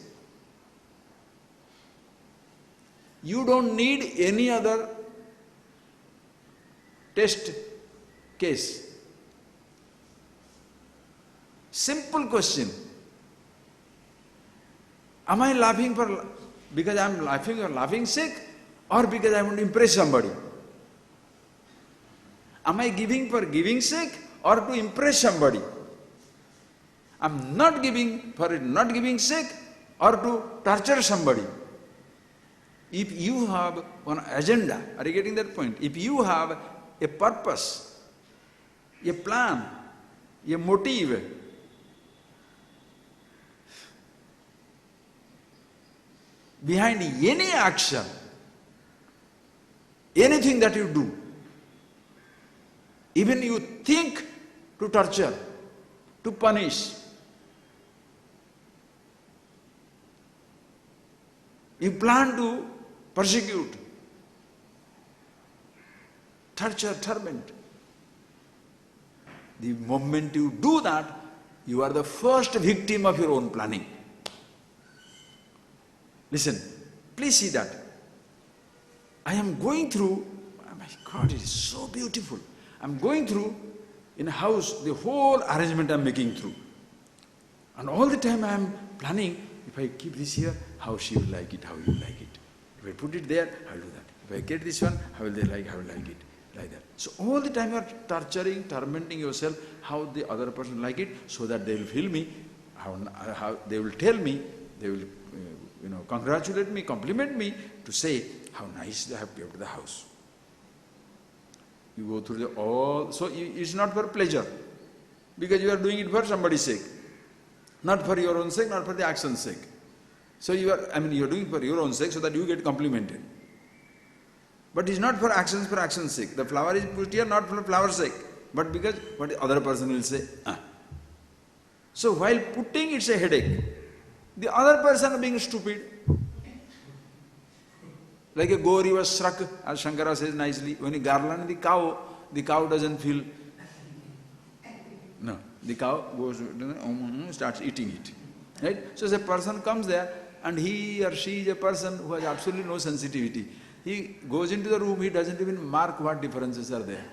You don't need any other test case. Simple question. Am I laughing because I am laughing or laughing sake, or because I want to impress somebody? Am I giving for giving sake or to impress somebody? I am not giving for not giving sake or to torture somebody. If you have an agenda, are you getting that point? If you have a purpose, a plan, a motive, behind any action, anything that you do, even you think to torture, to punish, you plan to persecute, torture, torment. The moment you do that, you are the first victim of your own planning. Listen, please see that. I am going through, oh my God, it is so beautiful. I am going through in a house, the whole arrangement I am making through. And all the time I am planning, if I keep this here, how she will like it, how you like it. If I put it there, I will do that. If I get this one, how will they like, how will like it, like that. So all the time you are torturing, tormenting yourself, how the other person like it, so that they will feel me, how they will tell me, they will congratulate me, compliment me, to say how nice they have kept the house. You go through so it's not for pleasure, because you are doing it for somebody's sake, not for your own sake, not for the action's sake. So you are doing it for your own sake so that you get complimented. But it's not for action's sake. The flower is put here not for flower's sake, but because what the other person will say. So while putting, it's a headache. The other person being stupid. Like a gori was struck, as Shankara says nicely, when he garland the cow doesn't feel. No, the cow goes, starts eating it. Right? So as a person comes there, and he or she is a person who has absolutely no sensitivity. He goes into the room, he doesn't even mark what differences are there.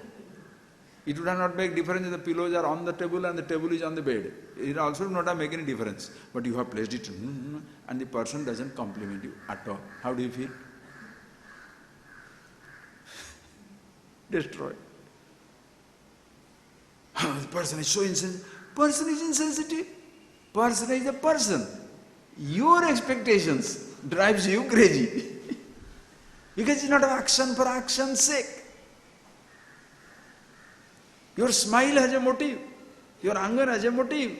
It would not make difference if the pillows are on the table and the table is on the bed. It also would not make any difference. But you have placed it, and the person doesn't compliment you at all. How do you feel? Destroyed. The person is so insensitive. Person is insensitive. Person is a person. Your expectations drives you crazy. Because it's not an action for action's sake. Your smile has a motive. Your anger has a motive.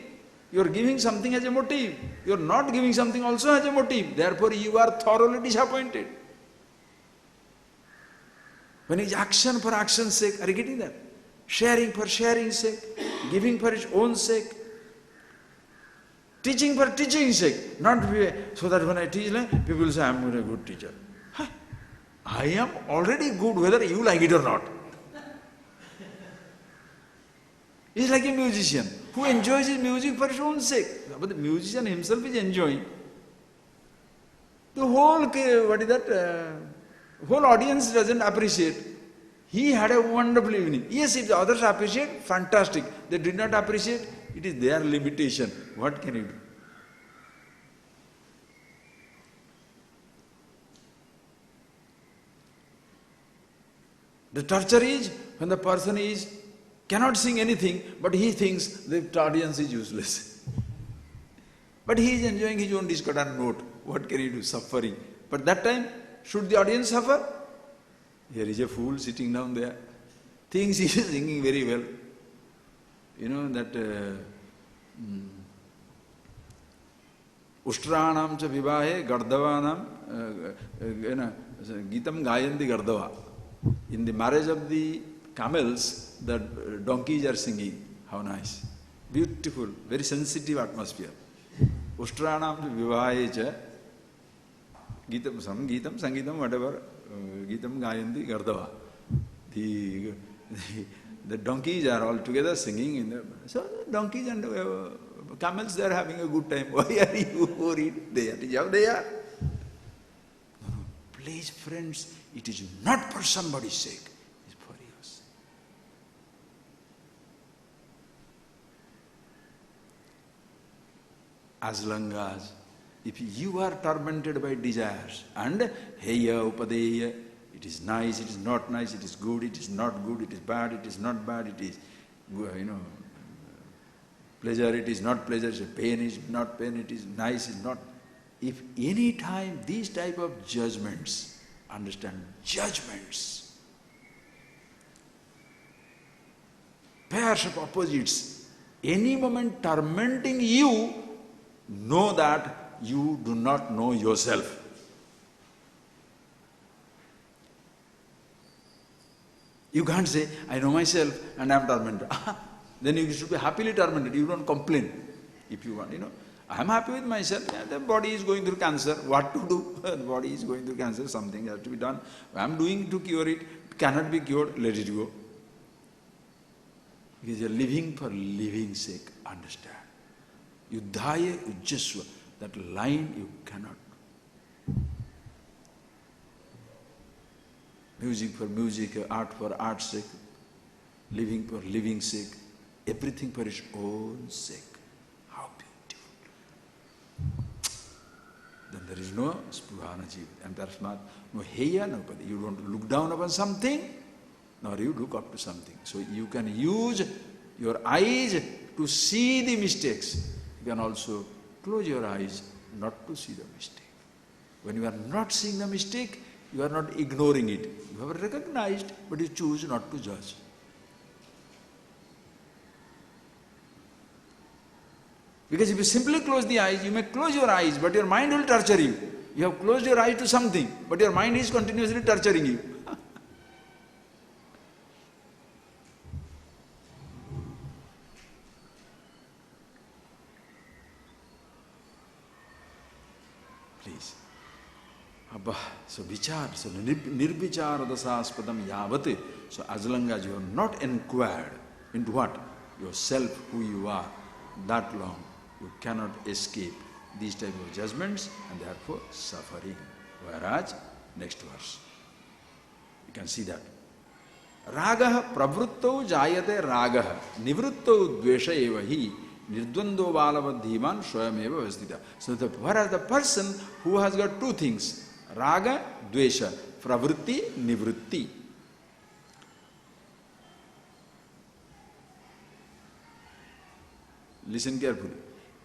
Your giving something has a motive. Your not giving something also has a motive. Therefore you are thoroughly disappointed. When it's action for action's sake, are you getting that? Sharing for sharing's sake, giving for its own sake, teaching for teaching's sake, not so that when I teach, people will say, I am a good teacher. I am already good whether you like it or not. He's like a musician who enjoys his music for his own sake. But the musician himself is enjoying. The whole, whole audience doesn't appreciate. He had a wonderful evening. Yes, if the others appreciate, fantastic. They did not appreciate, it is their limitation. What can you do? The torture is when the person cannot sing anything, but he thinks the audience is useless. But he is enjoying his own discordant note. What can he do? Suffering. But that time, should the audience suffer? Here is a fool sitting down there. Thinks he is singing very well. You know that Ushtraanam cha vivahe gardavanam Gitam Gayandi Gardava. In the marriage of the camels, the donkeys are singing. How nice. Beautiful, very sensitive atmosphere. Ushtraanam cha vivahe cha Gitam Sangitam, whatever. Gitam Gayandi Gardava. The donkeys are all together singing. So donkeys and camels, they are having a good time. Why are you worried? They are. No, please friends, it is not for somebody's sake. It is for yours. As long as if you are tormented by desires and heya, upadeya, it is nice, it is not nice, it is good, it is not good, it is bad, it is not bad, it is, pleasure, it is not pleasure, it is pain, it is not pain, it is nice, it is not. If any time these type of judgments, understand, judgments, pairs of opposites, any moment tormenting you, know that you do not know yourself. You can't say, I know myself and I am tormented. Then you should be happily tormented. You don't complain. If you want, I am happy with myself. Yeah, the body is going through cancer. What to do? The body is going through cancer. Something has to be done. I am doing to cure it. It cannot be cured. Let it go. Because you are living for living's sake. Understand. Yuddhaya ujjasva. That line you cannot. Music for music, art for art's sake, living for living's sake, everything for its own sake. How beautiful. Then there is no spruhana jiva, and that's not no heya, no pada. You don't look down upon something, nor you look up to something. So you can use your eyes to see the mistakes. You can also close your eyes not to see the mistake. When you are not seeing the mistake, you are not ignoring it. You have recognized, but you choose not to judge. Because if you simply close the eyes, you may close your eyes, but your mind will torture you. You have closed your eyes to something, but your mind is continuously torturing you. Please. So vichar, so nirvichara dasaspadam yavat. So as long as you have not inquired into what? Yourself, who you are, that long, you cannot escape these type of judgments and therefore suffering. Whereas, next verse, you can see that. Ragah pravruttau jayate ragah nivruttau dvesha eva hi nirdvando balavadhiman swayameva vastita. So whereas the person who has got two things, raga, dvesha, pravrutti, nivrutti. Listen carefully.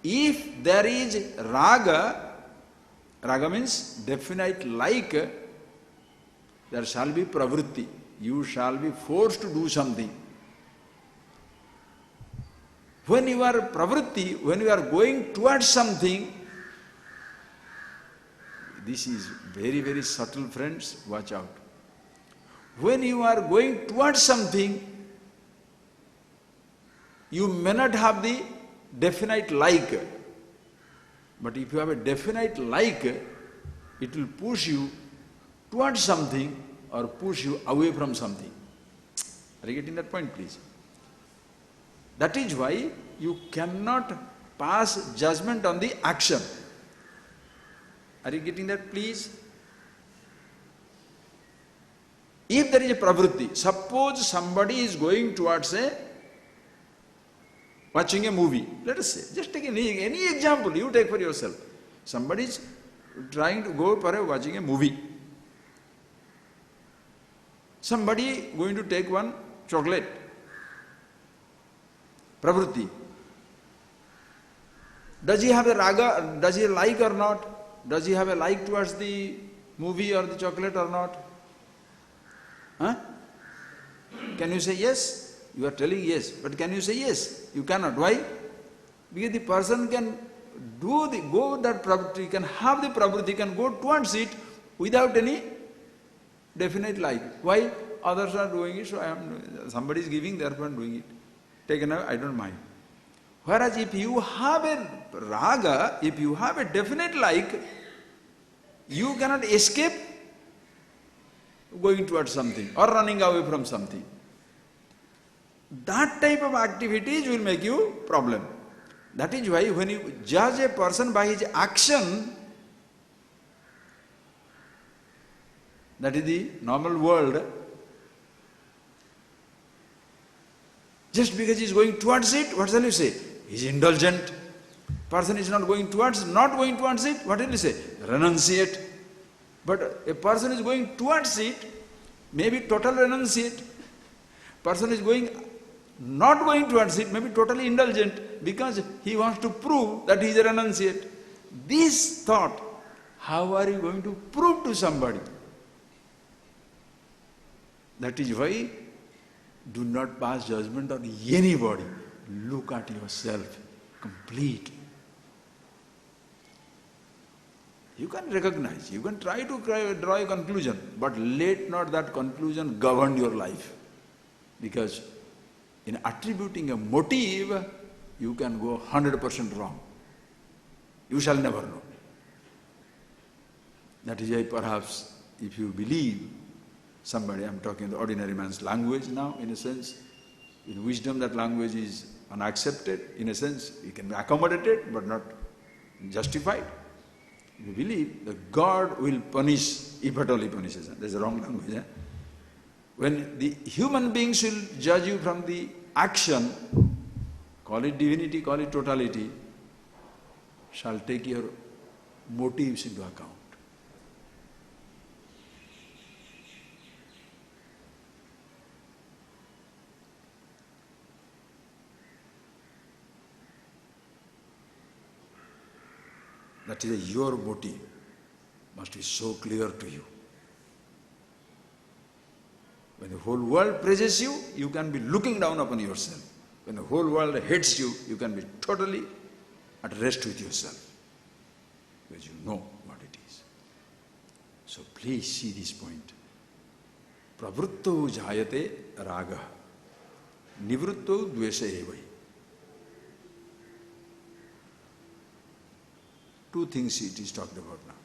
If there is raga, raga means definite like, there shall be pravrutti. You shall be forced to do something. When you are pravrutti, when you are going towards something, this is very, very subtle, friends, watch out. When you are going towards something, you may not have the definite like. But if you have a definite like, it will push you towards something or push you away from something. Are you getting that point, please? That is why you cannot pass judgment on the action. Are you getting that, please? If there is a pravrutti, suppose somebody is going towards watching a movie, let us say, just take any example you take for yourself. Somebody is trying to go for watching a movie. Somebody going to take one chocolate. Pravrutti. Does he have a raga, does he like or not? Does he have a like towards the movie or the chocolate or not? Huh? Can you say yes? You are telling yes, but can you say yes? You cannot. Why? Because the person can go with that pravrutti, can have the pravrutti, can go towards it without any definite like. Why? Others are doing it, so somebody is giving, therefore I am doing it. Taken away, I don't mind. Whereas if you have a raga, if you have a definite like, you cannot escape going towards something or running away from something. That type of activities will make you problem. That is why when you judge a person by his action, that is the normal world, just because he is going towards it, what shall you say? He is indulgent. Person is not going towards it, what will you say? Renunciate. But a person is going towards it, maybe total renunciate. Person is not going towards it, maybe totally indulgent, because he wants to prove that he is a renunciate. This thought, how are you going to prove to somebody? That is why do not pass judgment on anybody. Look at yourself completely. You can recognize, you can try to draw a conclusion, but let not that conclusion govern your life. Because in attributing a motive, you can go 100% wrong. You shall never know. That is why perhaps if you believe somebody, I'm talking the ordinary man's language now, in a sense, in wisdom that language is unaccepted, in a sense, it can be accommodated but not justified. If you believe that God will punish, if at all he punishes, that's the wrong language. When the human beings will judge you from the action, call it divinity, call it totality, shall take your motives into account. That is your motive must be so clear to you. When the whole world praises you, you can be looking down upon yourself. When the whole world hates you, you can be totally at rest with yourself, because you know what it is. So please see this point. Pravritto jayate raga, nivritto dvesha evai. Two things it is talked about now.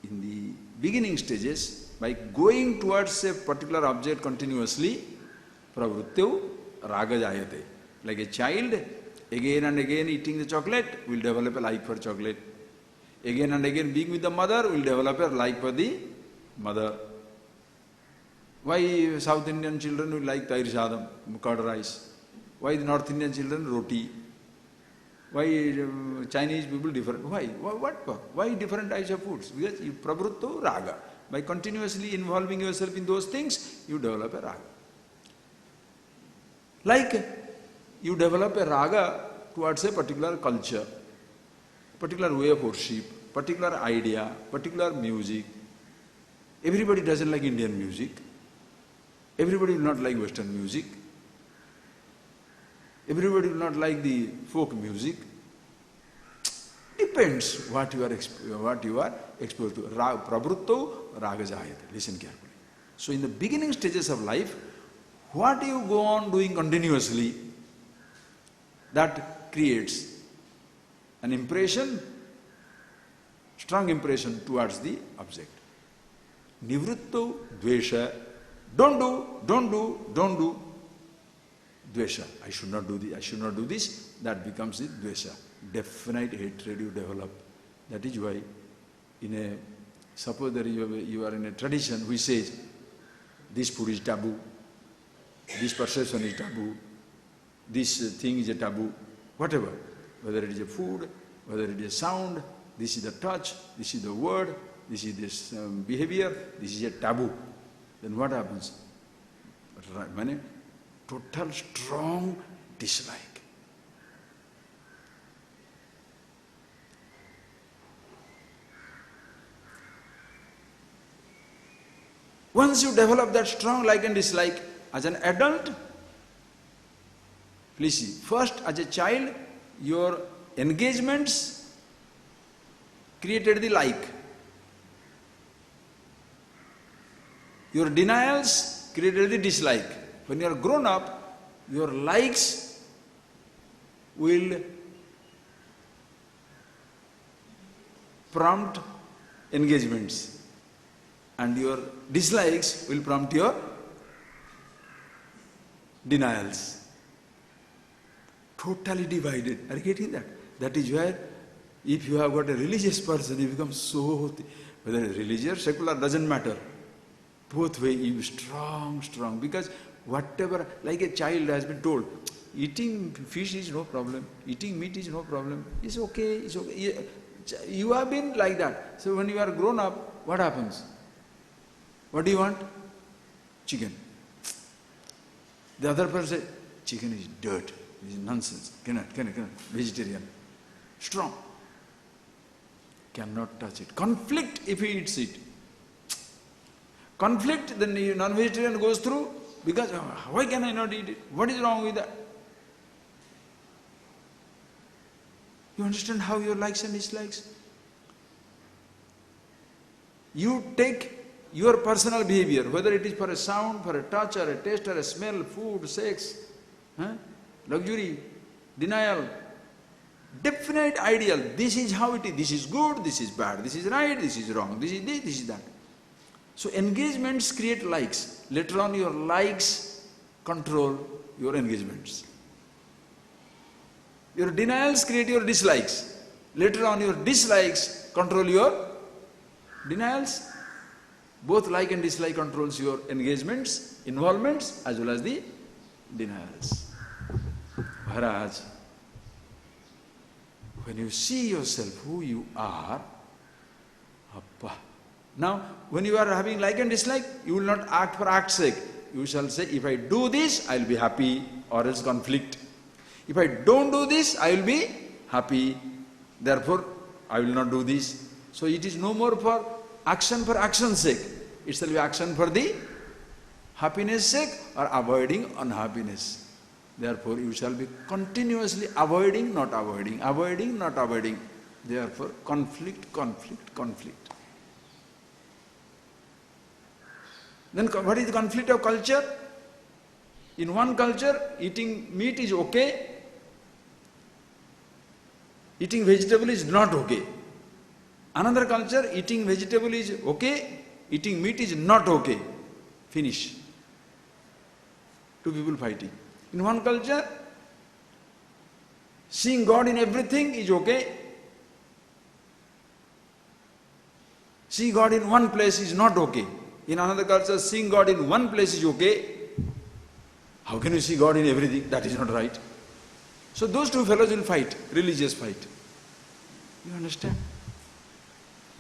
In the beginning stages, by going towards a particular object continuously, pravrittyo raga jayate. Like a child, again and again eating the chocolate, will develop a like for chocolate. Again and again being with the mother, will develop a like for the mother. Why South Indian children will like tair sadam, curd rice? Why the North Indian children roti? Why Chinese people different? Why? Why different types of foods? Because you pravrutto raga. By continuously involving yourself in those things, you develop a raga. Like you develop a raga towards a particular culture, particular way of worship, particular idea, particular music. Everybody doesn't like Indian music. Everybody will not like Western music. Everybody will not like the folk music. Depends what you are exposed to. Pravrutto raga jayate. Listen carefully. So in the beginning stages of life, what you go on doing continuously, that creates an impression, strong impression towards the object. Nivritto dvesha, don't do. Dvesha, I should not do this, that becomes the dvesha. Definite hatred you develop. That is why, suppose that you are in a tradition which says, this food is taboo, this perception is taboo, this thing is a taboo, whatever. Whether it is a food, whether it is a sound, this is the touch, this is the word, this is this behavior, this is a taboo. Then what happens? Total strong dislike. Once you develop that strong like and dislike, as an adult, please see, first as a child, your engagements created the like. Your denials created the dislike. When you are grown up, your likes will prompt engagements and your dislikes will prompt your denials. Totally divided. Are you getting that? That is where if you have got a religious person, you become so, whether it's religious, secular, doesn't matter. Both way you strong, because whatever, like a child has been told, eating fish is no problem, eating meat is no problem, it's okay, it's okay. You have been like that. So when you are grown up, what happens? What do you want? Chicken. The other person says, chicken is dirt, it is nonsense, cannot, vegetarian. Strong. Cannot touch it. Conflict if he eats it. Conflict, then the non-vegetarian goes through, because why can I not eat it? What is wrong with that? You understand how your likes and dislikes? You take your personal behavior, whether it is for a sound, for a touch, or a taste, or a smell, food, sex, luxury, denial, definite ideal, this is how it is, this is good, this is bad, this is right, this is wrong, this is this, this is that. So engagements create likes. Later on your likes control your engagements. Your denials create your dislikes. Later on your dislikes control your denials. Both like and dislike controls your engagements, involvements, as well as the denials. Whereas, when you see yourself who you are, now when you are having like and dislike, you will not act for act's sake. You shall say, if I do this, I will be happy, or else conflict. If I don't do this, I will be happy, therefore I will not do this. So it is no more for action's sake. It shall be action for the happiness sake or avoiding unhappiness. Therefore you shall be continuously avoiding, not avoiding, avoiding, not avoiding. Therefore conflict, conflict, conflict. Then what is the conflict of culture? In one culture, eating meat is okay, eating vegetable is not okay. Another culture, eating vegetable is okay, eating meat is not okay. Finish. Two people fighting. In one culture, seeing God in everything is okay. See God in one place is not okay. In another culture, seeing God in one place is okay. How can you see God in everything? That is not right. So those two fellows will fight, religious fight. You understand?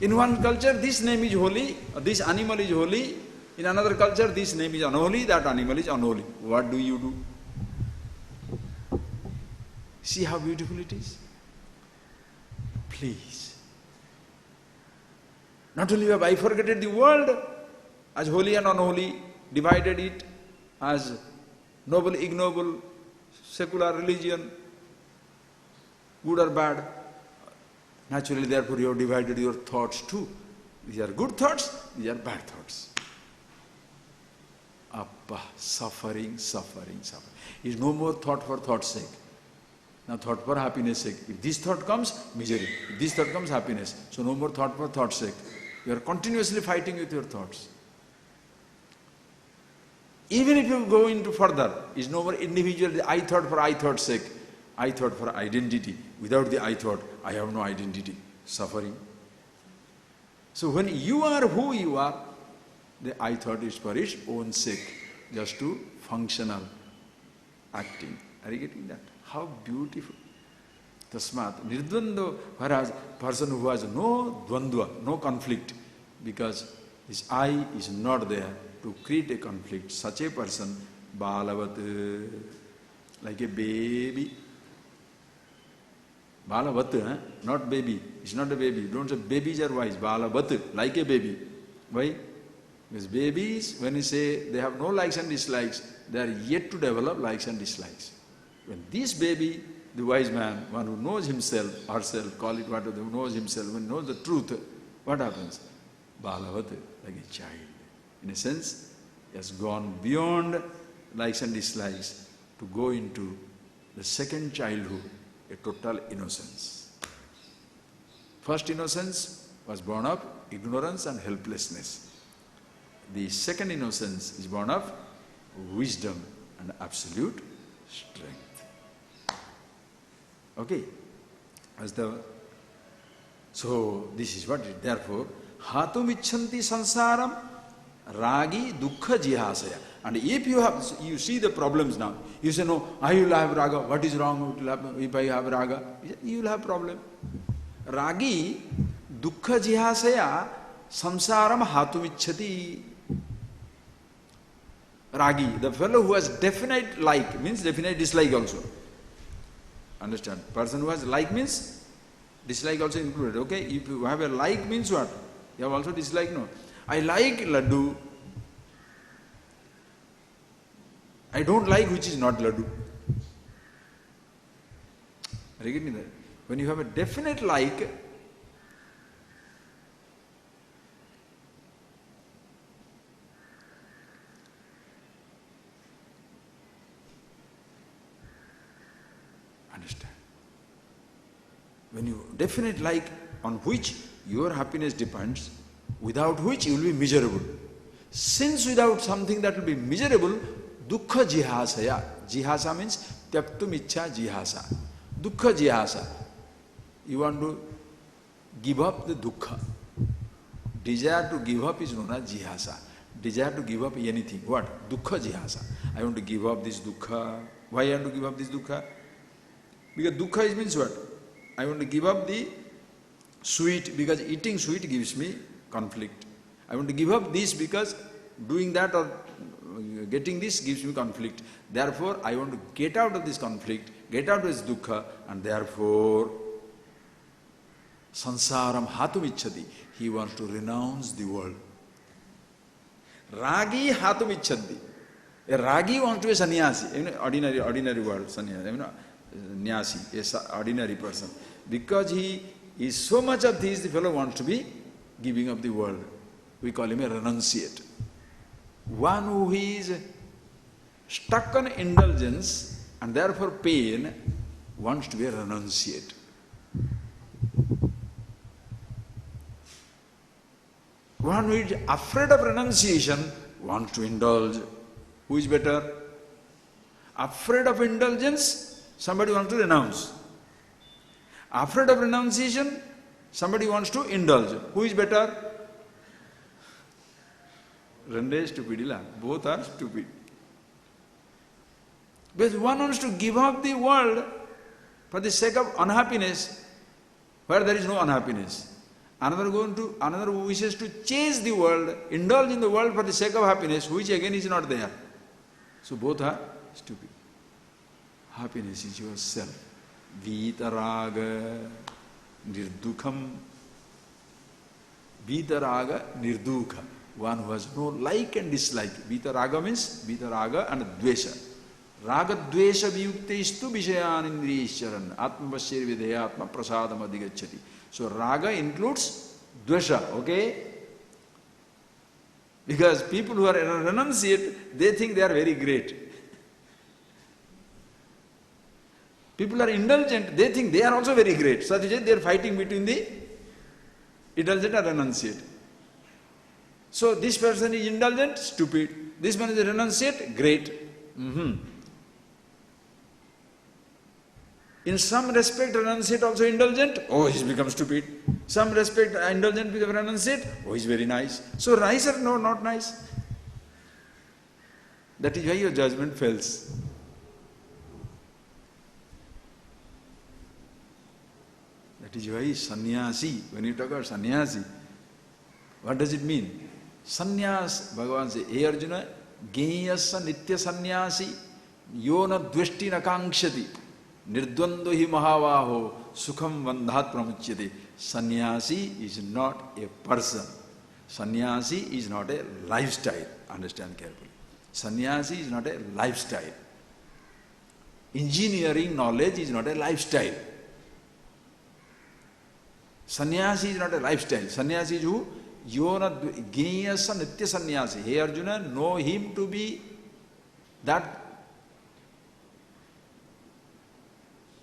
In one culture, this name is holy, or this animal is holy. In another culture, this name is unholy, that animal is unholy. What do you do? See how beautiful it is? Please. Not only have I forgotten the world as holy and unholy, divided it as noble, ignoble, secular religion, good or bad. Naturally, therefore, you have divided your thoughts too. These are good thoughts, these are bad thoughts. Appa, suffering, suffering, suffering. It is no more thought for thought's sake. Now thought for happiness sake. If this thought comes, misery. If this thought comes, happiness. So no more thought for thought's sake. You are continuously fighting with your thoughts. Even if you go into further, is no more individual, the I thought for I thought's sake. I thought for identity. Without the I thought, I have no identity. Suffering. So when you are who you are, the I thought is for its own sake, just to functional acting. Are you getting that? How beautiful. Tasmat, nirdvando, whereas person who has no dvandva, no conflict, because his I is not there to create a conflict. Such a person, balavat, like a baby. Balavat, not baby. It's not a baby. Don't say babies are wise. Balavat, like a baby. Why? Because babies, when you say they have no likes and dislikes, they are yet to develop likes and dislikes. When this baby, the wise man, one who knows himself, herself, call it whatever, who knows himself, when knows the truth, what happens? Balavat, like a child. In a sense, he has gone beyond likes and dislikes to go into the second childhood, a total innocence. First innocence was born of ignorance and helplessness. The second innocence is born of wisdom and absolute strength. Okay? So this is what it is. Therefore, hatum icchanti sansaram ragi dukkha jihasaya. And if you see the problems now, you say, no, I will have raga. What is wrong if I have raga? You will have problem. Ragi dukkha jihasaya samsaram hatum ichchati. Ragi, the fellow who has definite like, means definite dislike also. Understand? Person who has like means dislike also included. Okay? If you have a like means what? You have also dislike, no? I like laddu. I don't like which is not laddu. Are you getting that? When you have a definite like, Understand? When you definite like on which your happiness depends, without which you will be miserable. Since without something that will be miserable, dukkha jihasaya. Jihasa means tyaptum ichha jihasa. Dukkha jihasa. You want to give up the dukkha. Desire to give up is known as jihasa. Desire to give up anything. What? Dukkha jihasa. I want to give up this dukkha. Why I want to give up this dukkha? Because dukkha means what? I want to give up the sweet, because eating sweet gives me conflict. I want to give up this because doing that or getting this gives me conflict. Therefore, I want to get out of this conflict, get out of this dukkha, and therefore, sansaram hatum ichchati. He wants to renounce the world. Ragi hatum ichchati. A ragi wants to be a sannyasi, ordinary word, sannyasi, nyasi, a ordinary person. Because he is so much of this, the fellow wants to be giving up the world. We call him a renunciate. One who is stuck on indulgence and therefore pain wants to be a renunciate. One who is afraid of renunciation wants to indulge. Who is better? Afraid of indulgence, somebody wants to renounce. Afraid of renunciation, somebody wants to indulge. Who is better? Rende stupid. Both are stupid. Because one wants to give up the world for the sake of unhappiness, where there is no unhappiness. Another wishes to chase the world, indulge in the world for the sake of happiness, which again is not there. So both are stupid. Happiness is yourself. Vitaraga nirdukham. Vitaraga nirdukha. One who has no like and dislike. Vitaraga means vitaraga and dvesha. Raga dvesha viyuktaistu vishayan indriyescharan. Atma vasyir videya atma prasadam adhigacchati. So raga includes dvesha, okay? Because people who are renunciate, they think they are very great. People are indulgent, they think they are also very great. So they are fighting between the indulgent and renunciate. So this person is indulgent, stupid. This one is a renunciate, great. In some respect, renunciate also indulgent, oh, he's become stupid. Some respect, indulgent become renunciate, oh, he's very nice. So nice or no, not nice? That is why your judgment fails. That is why sannyasi, when you talk about sannyasi, what does it mean? Sannyas, Bhagavan says, hey Arjuna, geyasa nitya sannyasi, yona dveshti nakangshati, nirdvando hi mahavaho, sukham vandhat pramuchyate. Sannyasi is not a person. Sannyasi is not a lifestyle. Understand carefully. Sannyasi is not a lifestyle. Engineering knowledge is not a lifestyle. Sannyasi is not a lifestyle. Sannyasi is who? Yona Gneyasa Nitya Sannyasi. Hey Arjuna, know him to be that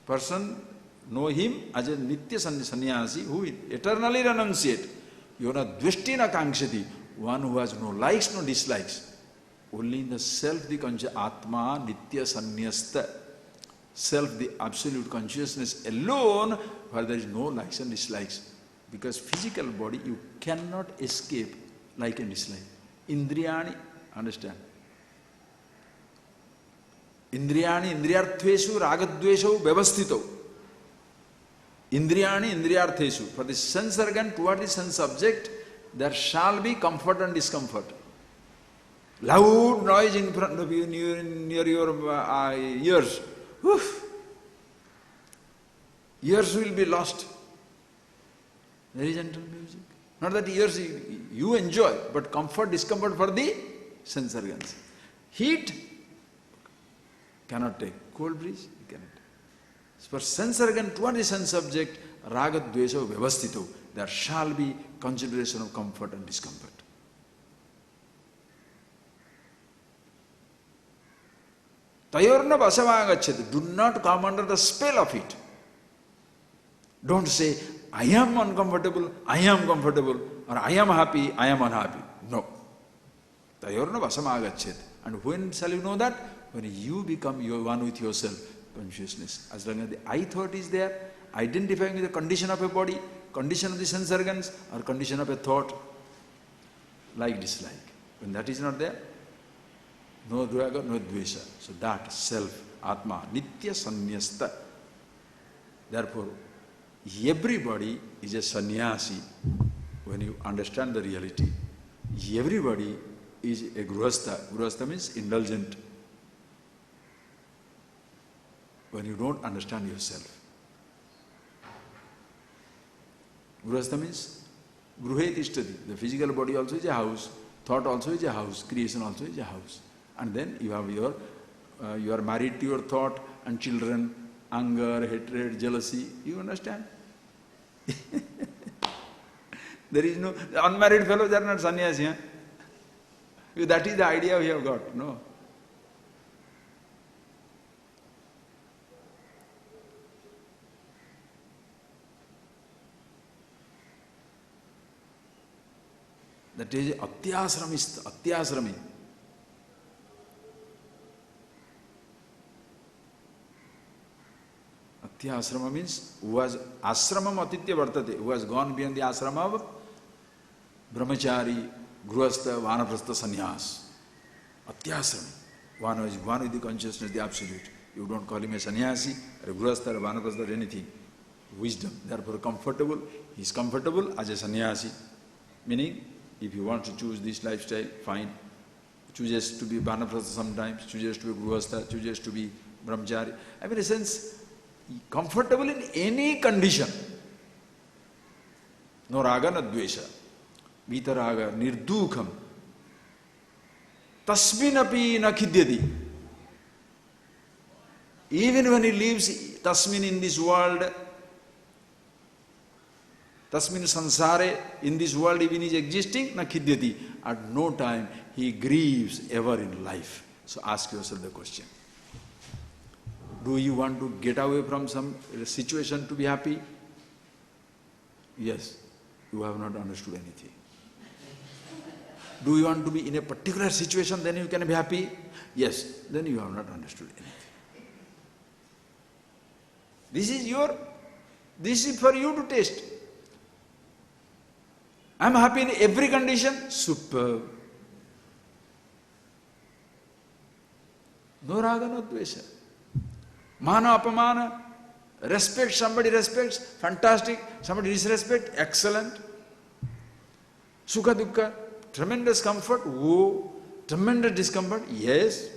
person, know him as a Nitya Sannyasi who eternally renunciate. Yona Dveshtina Kankshati, one who has no likes, no dislikes. Only in the self, the conscious Atma Nitya Sannyasta. Self, the absolute consciousness alone, where there is no likes and dislikes. Because physical body, you cannot escape like and dislike. Indriyani, understand? Indriyani, indriyartheshu, ragadveshu, vyavasthito. Indriyani, indriyartheshu. For the sense organ toward the sense object, there shall be comfort and discomfort. Loud noise in front of you, near your ears. Oof. Ears will be lost. Very gentle music. Not that ears you enjoy, but comfort, discomfort for the sense organs. Heat cannot take. Cold breeze, you cannot take. For sense organ toward the sense object, raga dvesha vyavasthito, there shall be consideration of comfort and discomfort. Tayorna vasavagachyate. Do not come under the spell of it. Don't say, I am uncomfortable, I am comfortable, or I am happy, I am unhappy. No. Tayorna vasamagachyate. And when shall you know that? When you become one with yourself, consciousness. As long as the I thought is there, identifying with the condition of a body, condition of the sense organs, or condition of a thought, like dislike. When that is not there, no raga, no dvesha. So that self, Atma, Nitya Sannyasta. Therefore, everybody is a sannyasi when you understand the reality. Everybody is a grihastha. Grihastha means indulgent. When you don't understand yourself. Grihastha means gruhe tishtati. The physical body also is a house, thought also is a house, creation also is a house. And then you have you are married to your thought and children, anger, hatred, jealousy. You understand? There is no, unmarried fellows are not sannyasi. Huh? That is the idea we have got. No. That is atyasrami. Atyasrama means who has asramam atitya vartate, who has gone beyond the asrama of brahmachari, grihastha, vanaprastha, sannyas. Atyasrami. One is one with the consciousness, the absolute. You don't call him a sannyasi, or a grihastha, or a vanaprastha, or anything. Wisdom. Therefore comfortable. He is comfortable as a sannyasi. Meaning, if you want to choose this lifestyle, fine. Chooses to be vanaprastha sometimes, chooses to be grihastha, chooses to be brahmachari. I mean, in a sense, comfortable in any condition. No raga, no dvesha. Vitaraga, nirdukham. Tasminapi na khidyati. Even when he lives tasmin in this world, tasmin sansare, in this world even he is existing, na khidyati. At no time he grieves ever in life. So ask yourself the question. Do you want to get away from some situation to be happy? Yes, you have not understood anything. Do you want to be in a particular situation, then you can be happy? Yes, then you have not understood anything. This is for you to taste. I am happy in every condition, superb. No raga, no dvesha. Mana, apamana, respect, somebody respects, fantastic. Somebody disrespect, excellent. Sukha, dukkha, tremendous comfort, oh, tremendous discomfort, yes.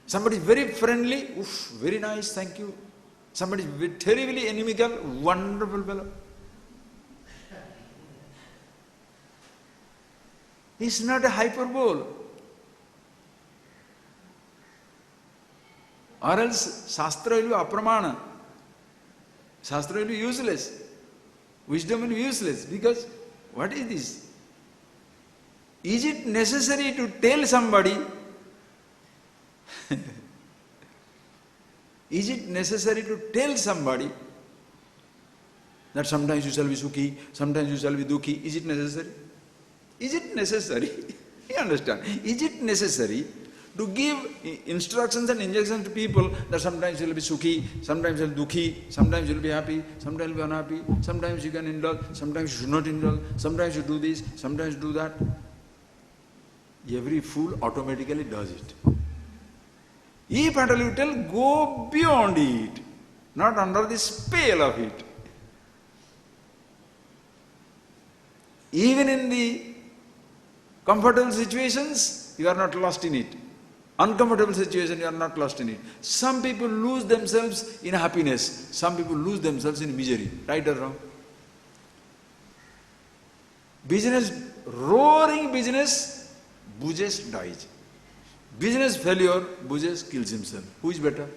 Somebody is very friendly, oof, very nice, thank you. Somebody is terribly inimical, wonderful fellow. It's not a hyperbole. Or else Shastra will be apramana. Shastra will be useless. Wisdom will be useless. Because what is this? Is it necessary to tell somebody? Is it necessary to tell somebody that sometimes you shall be sukhi, sometimes you shall be dukhi? Is it necessary? Is it necessary? You understand? Is it necessary to give instructions and injunctions to people that sometimes you'll be sukhi, sometimes you'll be dukhi, sometimes you'll be happy, sometimes you'll be unhappy, sometimes you can indulge, sometimes you should not indulge, sometimes you do this, sometimes you do that. Every fool automatically does it. If at all you tell, go beyond it, not under the spell of it. Even in the comfortable situations, you are not lost in it. Uncomfortable situation, you are not lost in it. Some people lose themselves in happiness. Some people lose themselves in misery. Right or wrong? Business, roaring business, Buddhist dies. Business failure, Buddhist kills himself. Who is better?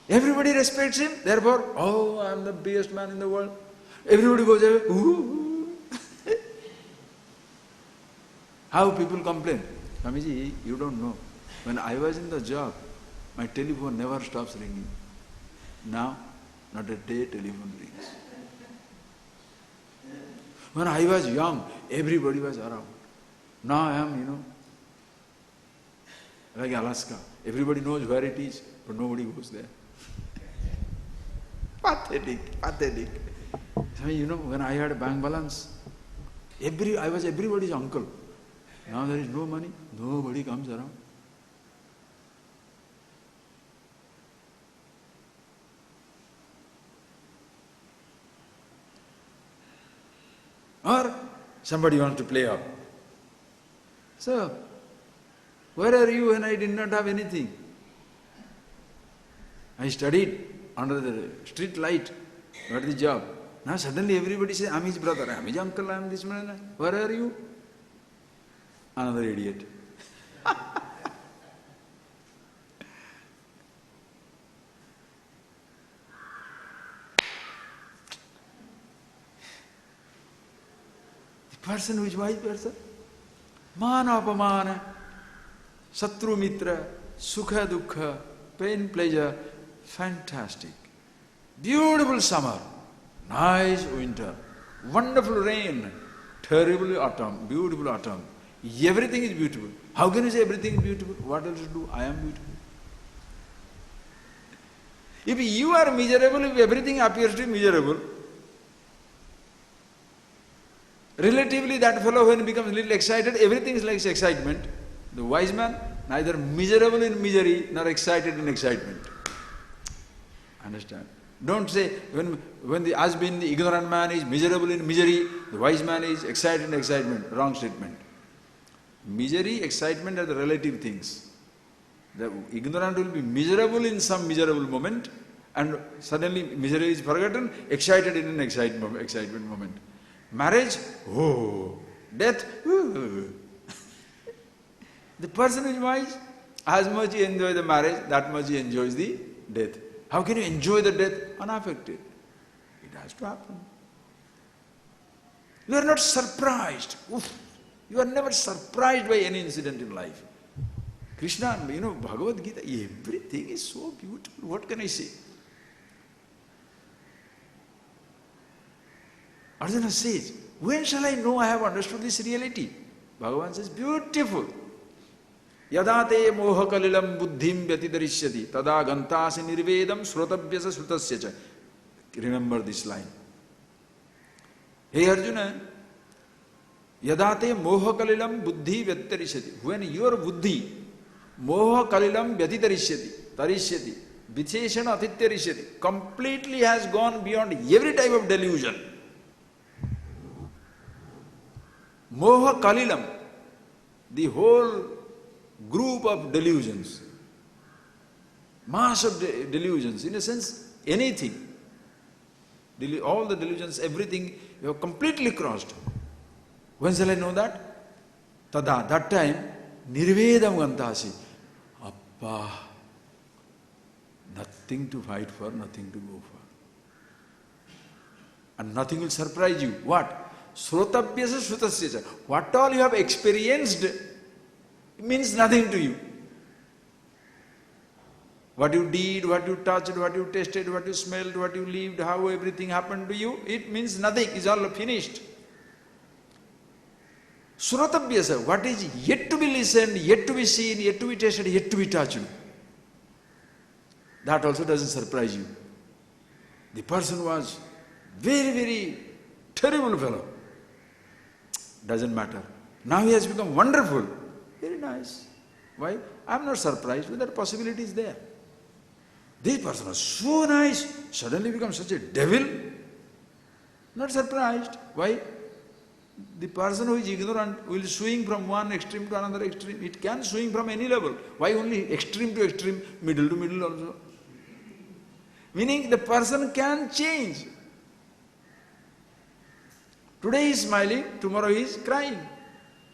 Everybody respects him, therefore, oh, I am the biggest man in the world. Everybody goes away, ooh. How people complain. Swamiji, you don't know. When I was in the job, my telephone never stops ringing. Now, not a day telephone rings. When I was young, everybody was around. Now I am, like Alaska. Everybody knows where it is, but nobody goes there. Pathetic, pathetic. So, when I had a bank balance, I was everybody's uncle. Now there is no money, nobody comes around. Or somebody wants to play up. So, where are you when I did not have anything? I studied under the street light, got the job. Now suddenly everybody says, I'm his brother, I'm his uncle, I'm this man. Where are you? Another idiot. The person who is wise person, mana apamana, satru mitra, sukha dukkha, pain pleasure, fantastic. Beautiful summer, nice winter, wonderful rain, terrible autumn, beautiful autumn. Everything is beautiful. How can you say everything is beautiful? What else to do? I am beautiful. If you are miserable, if everything appears to be miserable, relatively that fellow when he becomes a little excited, everything is like excitement. The wise man, neither miserable in misery nor excited in excitement. Understand? Don't say when the ignorant man is miserable in misery, the wise man is excited in excitement. Wrong statement. Misery, excitement are the relative things. The ignorant will be miserable in some miserable moment, and suddenly misery is forgotten, excited in an excitement moment. Marriage, oh. Death, oh. The person who is wise, as much he enjoys the marriage, that much he enjoys the death. How can you enjoy the death unaffected? It has to happen. You are not surprised. Oof. You are never surprised by any incident in life. Krishna, Bhagavad Gita, everything is so beautiful. What can I say? Arjuna says, when shall I know I have understood this reality? Bhagavan says, beautiful. Yadate moha kalilam buddhim vyatidarishyati tada gantasi nirvedam srotavyasa srutasya cha. Remember this line. Hey Arjuna, Yadate moha kalilam buddhi vyatidarishyati. When your buddhi, moha kalilam tarishyati, vicheshana atityarishyati, completely has gone beyond every type of delusion. Moha kalilam, the whole group of delusions, mass of delusions, in a sense, anything, all the delusions, everything, you have completely crossed. When shall I know that? Tada, that time, nirvedam gantasi. Appa, nothing to fight for, nothing to go for. And nothing will surprise you. What? Srotavyasa srutasya cha. What all you have experienced means nothing to you. What you did, what you touched, what you tasted, what you smelled, what you lived, how everything happened to you, it means nothing. It's all finished. Srotavyasa, what is yet to be listened, yet to be seen, yet to be tasted, yet to be touched. That also doesn't surprise you. The person was very, very terrible fellow. Doesn't matter. Now he has become wonderful. Very nice. Why? I am not surprised, but that possibility is there. This person was so nice, suddenly becomes such a devil. Not surprised. Why? The person who is ignorant will swing from one extreme to another extreme. It can swing from any level. Why only extreme to extreme, middle to middle also? Meaning the person can change. Today he is smiling, tomorrow he is crying.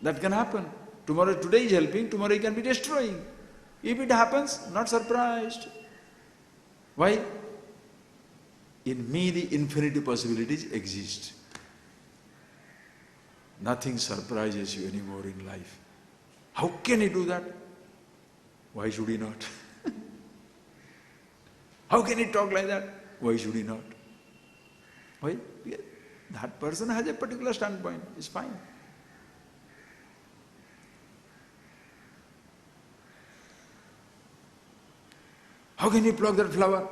That can happen. Today is helping, tomorrow he can be destroying. If it happens, not surprised. Why? In me the infinity possibilities exist. Nothing surprises you anymore in life. How can he do that? Why should he not? How can he talk like that? Why should he not? Why? Because that person has a particular standpoint. It's fine. How can he pluck that flower?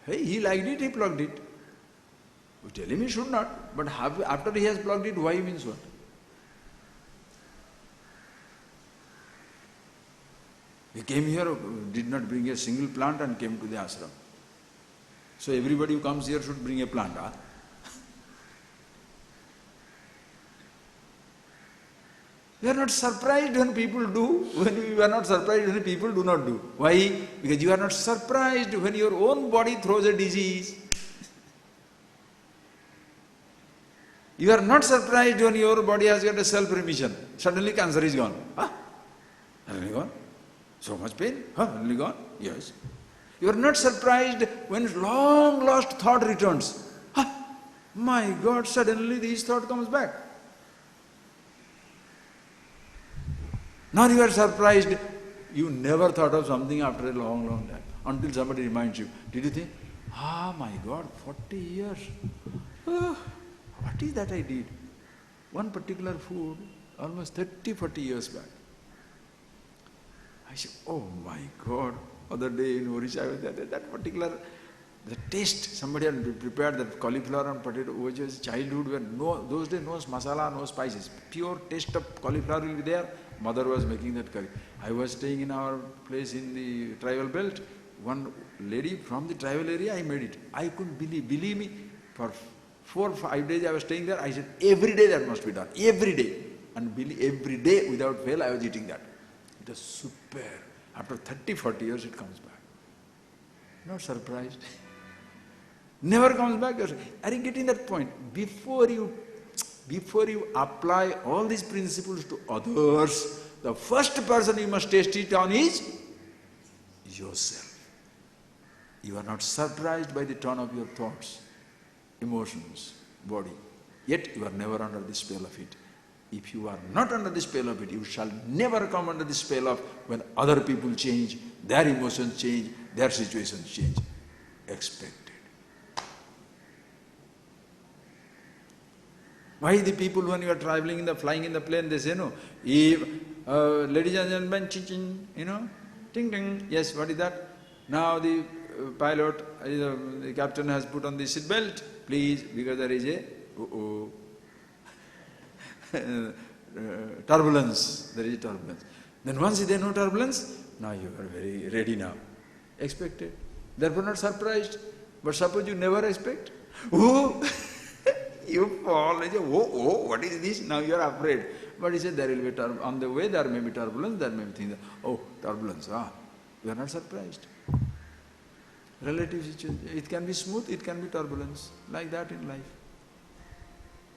Hey, he liked it, he plucked it. You tell him he should not, but after he has plucked it, why means what? He came here, did not bring a single plant and came to the ashram. So everybody who comes here should bring a plant, huh? You are not surprised when people do, you are not surprised when people do not do. Why? Because you are not surprised when your own body throws a disease. You are not surprised when your body has got a self-remission. Suddenly cancer is gone. Huh? Suddenly gone. So much pain. Huh? Suddenly gone. Yes. You are not surprised when long lost thought returns. Huh? My God, suddenly this thought comes back. Nor you are surprised, you never thought of something after a long, long time, until somebody reminds you. Did you think, my God, 40 years. Oh, what is that I did? One particular food, almost 30, 40 years back. I said, oh my God, other day in Orissa, I was there, that particular, the taste, somebody had prepared that cauliflower and potato, which was childhood, when those days no masala, no spices, pure taste of cauliflower will be there. Mother was making that curry. I was staying in our place in the tribal belt. One lady from the tribal area, I made it. I couldn't believe me, for 4 or 5 days I was staying there. I said, every day that must be done, every day. And every day without fail I was eating that. It was super. After 30, 40 years it comes back. Not surprised. Never comes back. Are you getting that point? Before you apply all these principles to others, the first person you must test it on is yourself. You are not surprised by the turn of your thoughts, emotions, body. Yet you are never under the spell of it. If you are not under the spell of it, you shall never come under the spell of when other people change, their emotions change, their situations change. Expected. Why the people, when you are traveling flying in the plane, they say, no, if, ladies and gentlemen, ching, ting, ting, yes, what is that? Now the pilot, the captain has put on the seat belt, please, because there is a turbulence, there is turbulence. Then once there is no turbulence, now you are very ready now. Expected. Therefore not surprised. But suppose you never expect, you fall, you say, what is this? Now you are afraid. But he said, there will be on the way there may be turbulence, there may be things, turbulence, you are not surprised. Relative situation, it can be smooth, it can be turbulence, like that in life.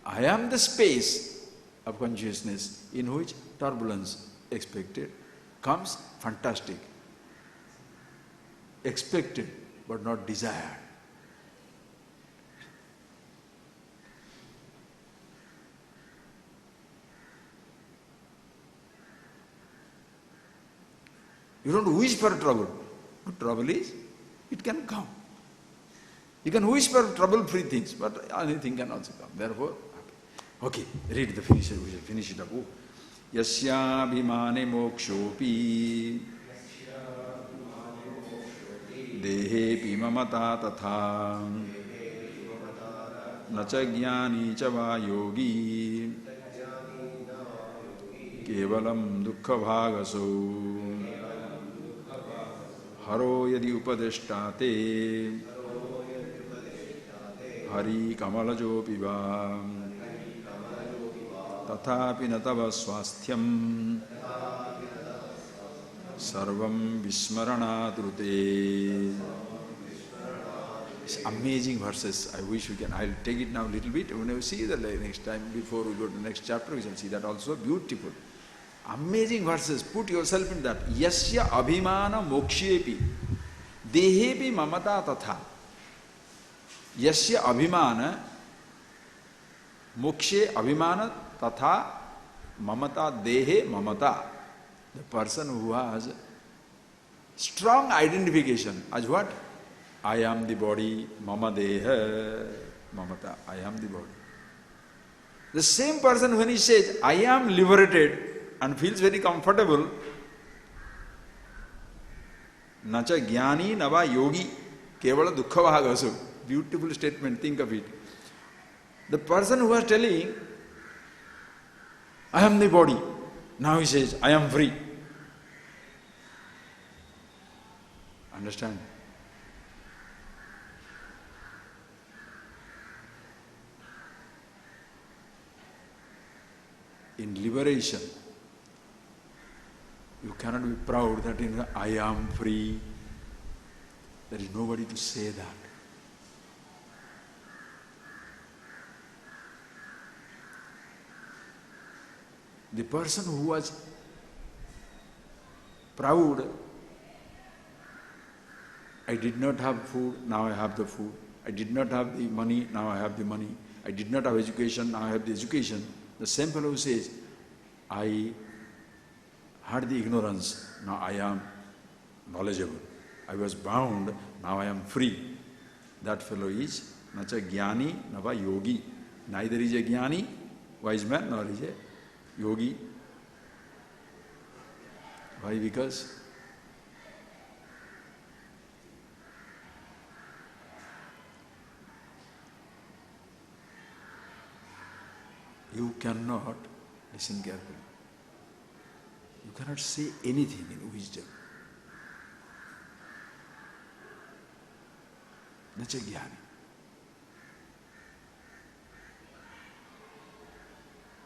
I am the space of consciousness in which turbulence expected comes, fantastic. Expected, but not desired. You don't wish for trouble. But trouble is, it can come. You can wish for trouble-free things, but anything can also come. Therefore, okay, read the finish, we shall finish it up. Yasya bhimane mokshopi dehepi mamata tatha nacha jnani cha va yogi kevalam dukkha bhagaso haro yadi upadeshtate hari kamalajo piva tathapi natava swasthyam sarvam vismaranadrute. It's amazing verses. I wish we can. I'll take it now a little bit. When we see the next time, before we go to the next chapter, we shall see that also. Beautiful. Amazing verses. Put yourself in that. Yasya abhimana mokshepi dehepi mamata tatha. Yasya abhimana Mokshe abhimana tatha mamata dehe mamata. The person who has strong identification as what? I am the body, mama deha, mamata, I am the body. The same person when he says, I am liberated and feels very comfortable, nacha jnani nava yogi, kevala dukkha bhagasu. Beautiful statement, think of it. The person who was telling, I am the body, now he says, I am free. Understand? In liberation, you cannot be proud that I am free. There is nobody to say that. The person who was proud, I did not have food, now I have the food. I did not have the money, now I have the money. I did not have education, now I have the education. The same fellow who says, I had the ignorance, now I am knowledgeable. I was bound, now I am free. That fellow is nacha jnani nava yogi. Neither is a jnani, wise man, nor is a yogi. Why? Because you cannot, listen carefully, you cannot say anything in wisdom. Nacha jnani.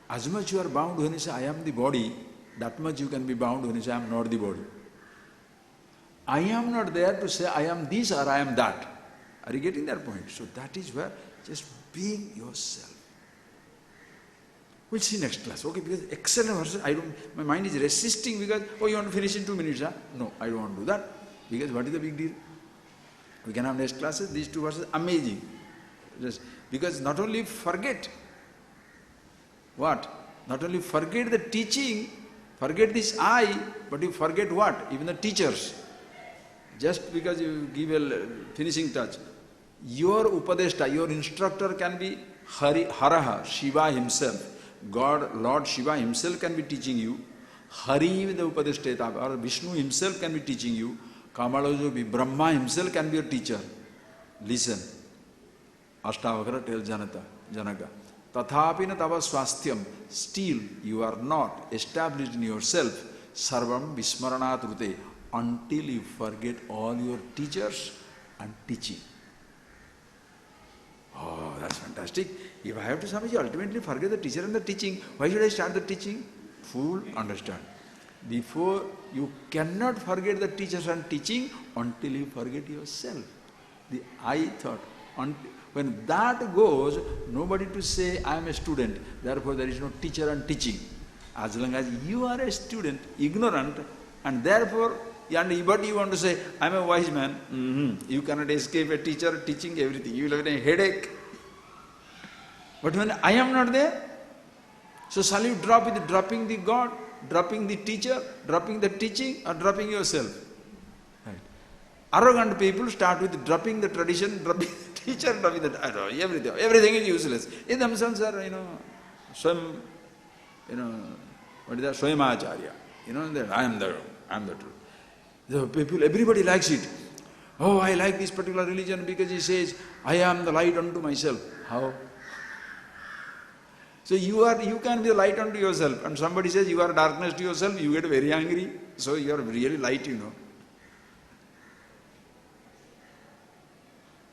As much you are bound when you say, I am the body, that much you can be bound when you say, I am not the body. I am not there to say, I am this or I am that. Are you getting that point? So that is where just being yourself. We'll see next class, okay? Because excellent verses, my mind is resisting because, oh, you want to finish in 2 minutes, huh? No, I don't want to do that. Because what is the big deal? We can have next classes, these 2 verses, amazing. Just because not only forget, what? Not only forget the teaching, forget this I, but you forget what? Even the teachers. Just because you give a finishing touch. Your Upadeshta, your instructor can be Haraha, Shiva himself. God, Lord Shiva himself can be teaching you. Hari with the Upadeshteta, or Vishnu himself can be teaching you. Kamalajobi, Brahma himself can be your teacher. Listen. Ashtavakra tells Janaka. Tathapina tava swasthyam. Still you are not established in yourself. Sarvam vismaranat rute. Until you forget all your teachers and teaching. Oh, that's fantastic. If I have to Swamiji ultimately forget the teacher and the teaching, why should I start the teaching? Fool, understand. Before, you cannot forget the teachers and teaching until you forget yourself. The I thought. When that goes, nobody to say, I am a student, therefore there is no teacher and teaching. As long as you are a student, ignorant, and therefore, but you want to say, I am a wise man, you cannot escape a teacher teaching everything. You will have a headache. But when I am not there, so shall you drop with dropping the God, dropping the teacher, dropping the teaching, or dropping yourself? Right. Arrogant people start with dropping the tradition, dropping the teacher, dropping the everything. Everything is useless. In themselves are, Swam, what is that? Swayamacharya. I am the truth. The people, everybody likes it. Oh, I like this particular religion because he says, I am the light unto myself. How? So you can be the light unto yourself, and somebody says you are darkness to yourself, you get very angry. So you are really light,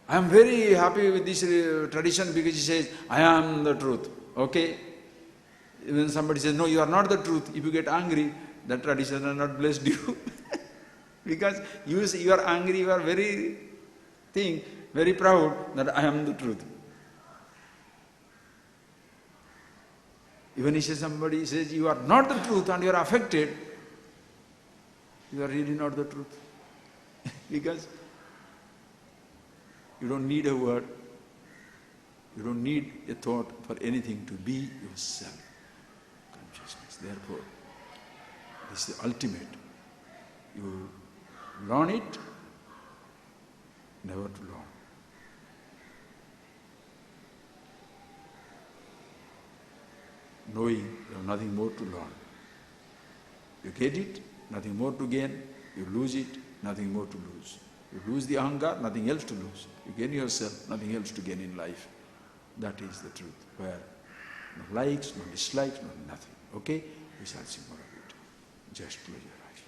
I am very happy with this tradition because he says, I am the truth. Okay? When somebody says, no, you are not the truth, if you get angry, that tradition has not blessed you. Because you are angry, you are very proud that I am the truth. Even if somebody says you are not the truth and you are affected, you are really not the truth. Because you don't need a word. You don't need a thought for anything to be yourself. Consciousness. Therefore, this is the ultimate. You learn it, never to learn. Knowing you have nothing more to learn. You get it, nothing more to gain. You lose it, nothing more to lose. You lose the ahankar, nothing else to lose. You gain yourself, nothing else to gain in life. That is the truth, where no likes, no dislikes, no nothing. Okay? We shall see more of it. Just close your eyes.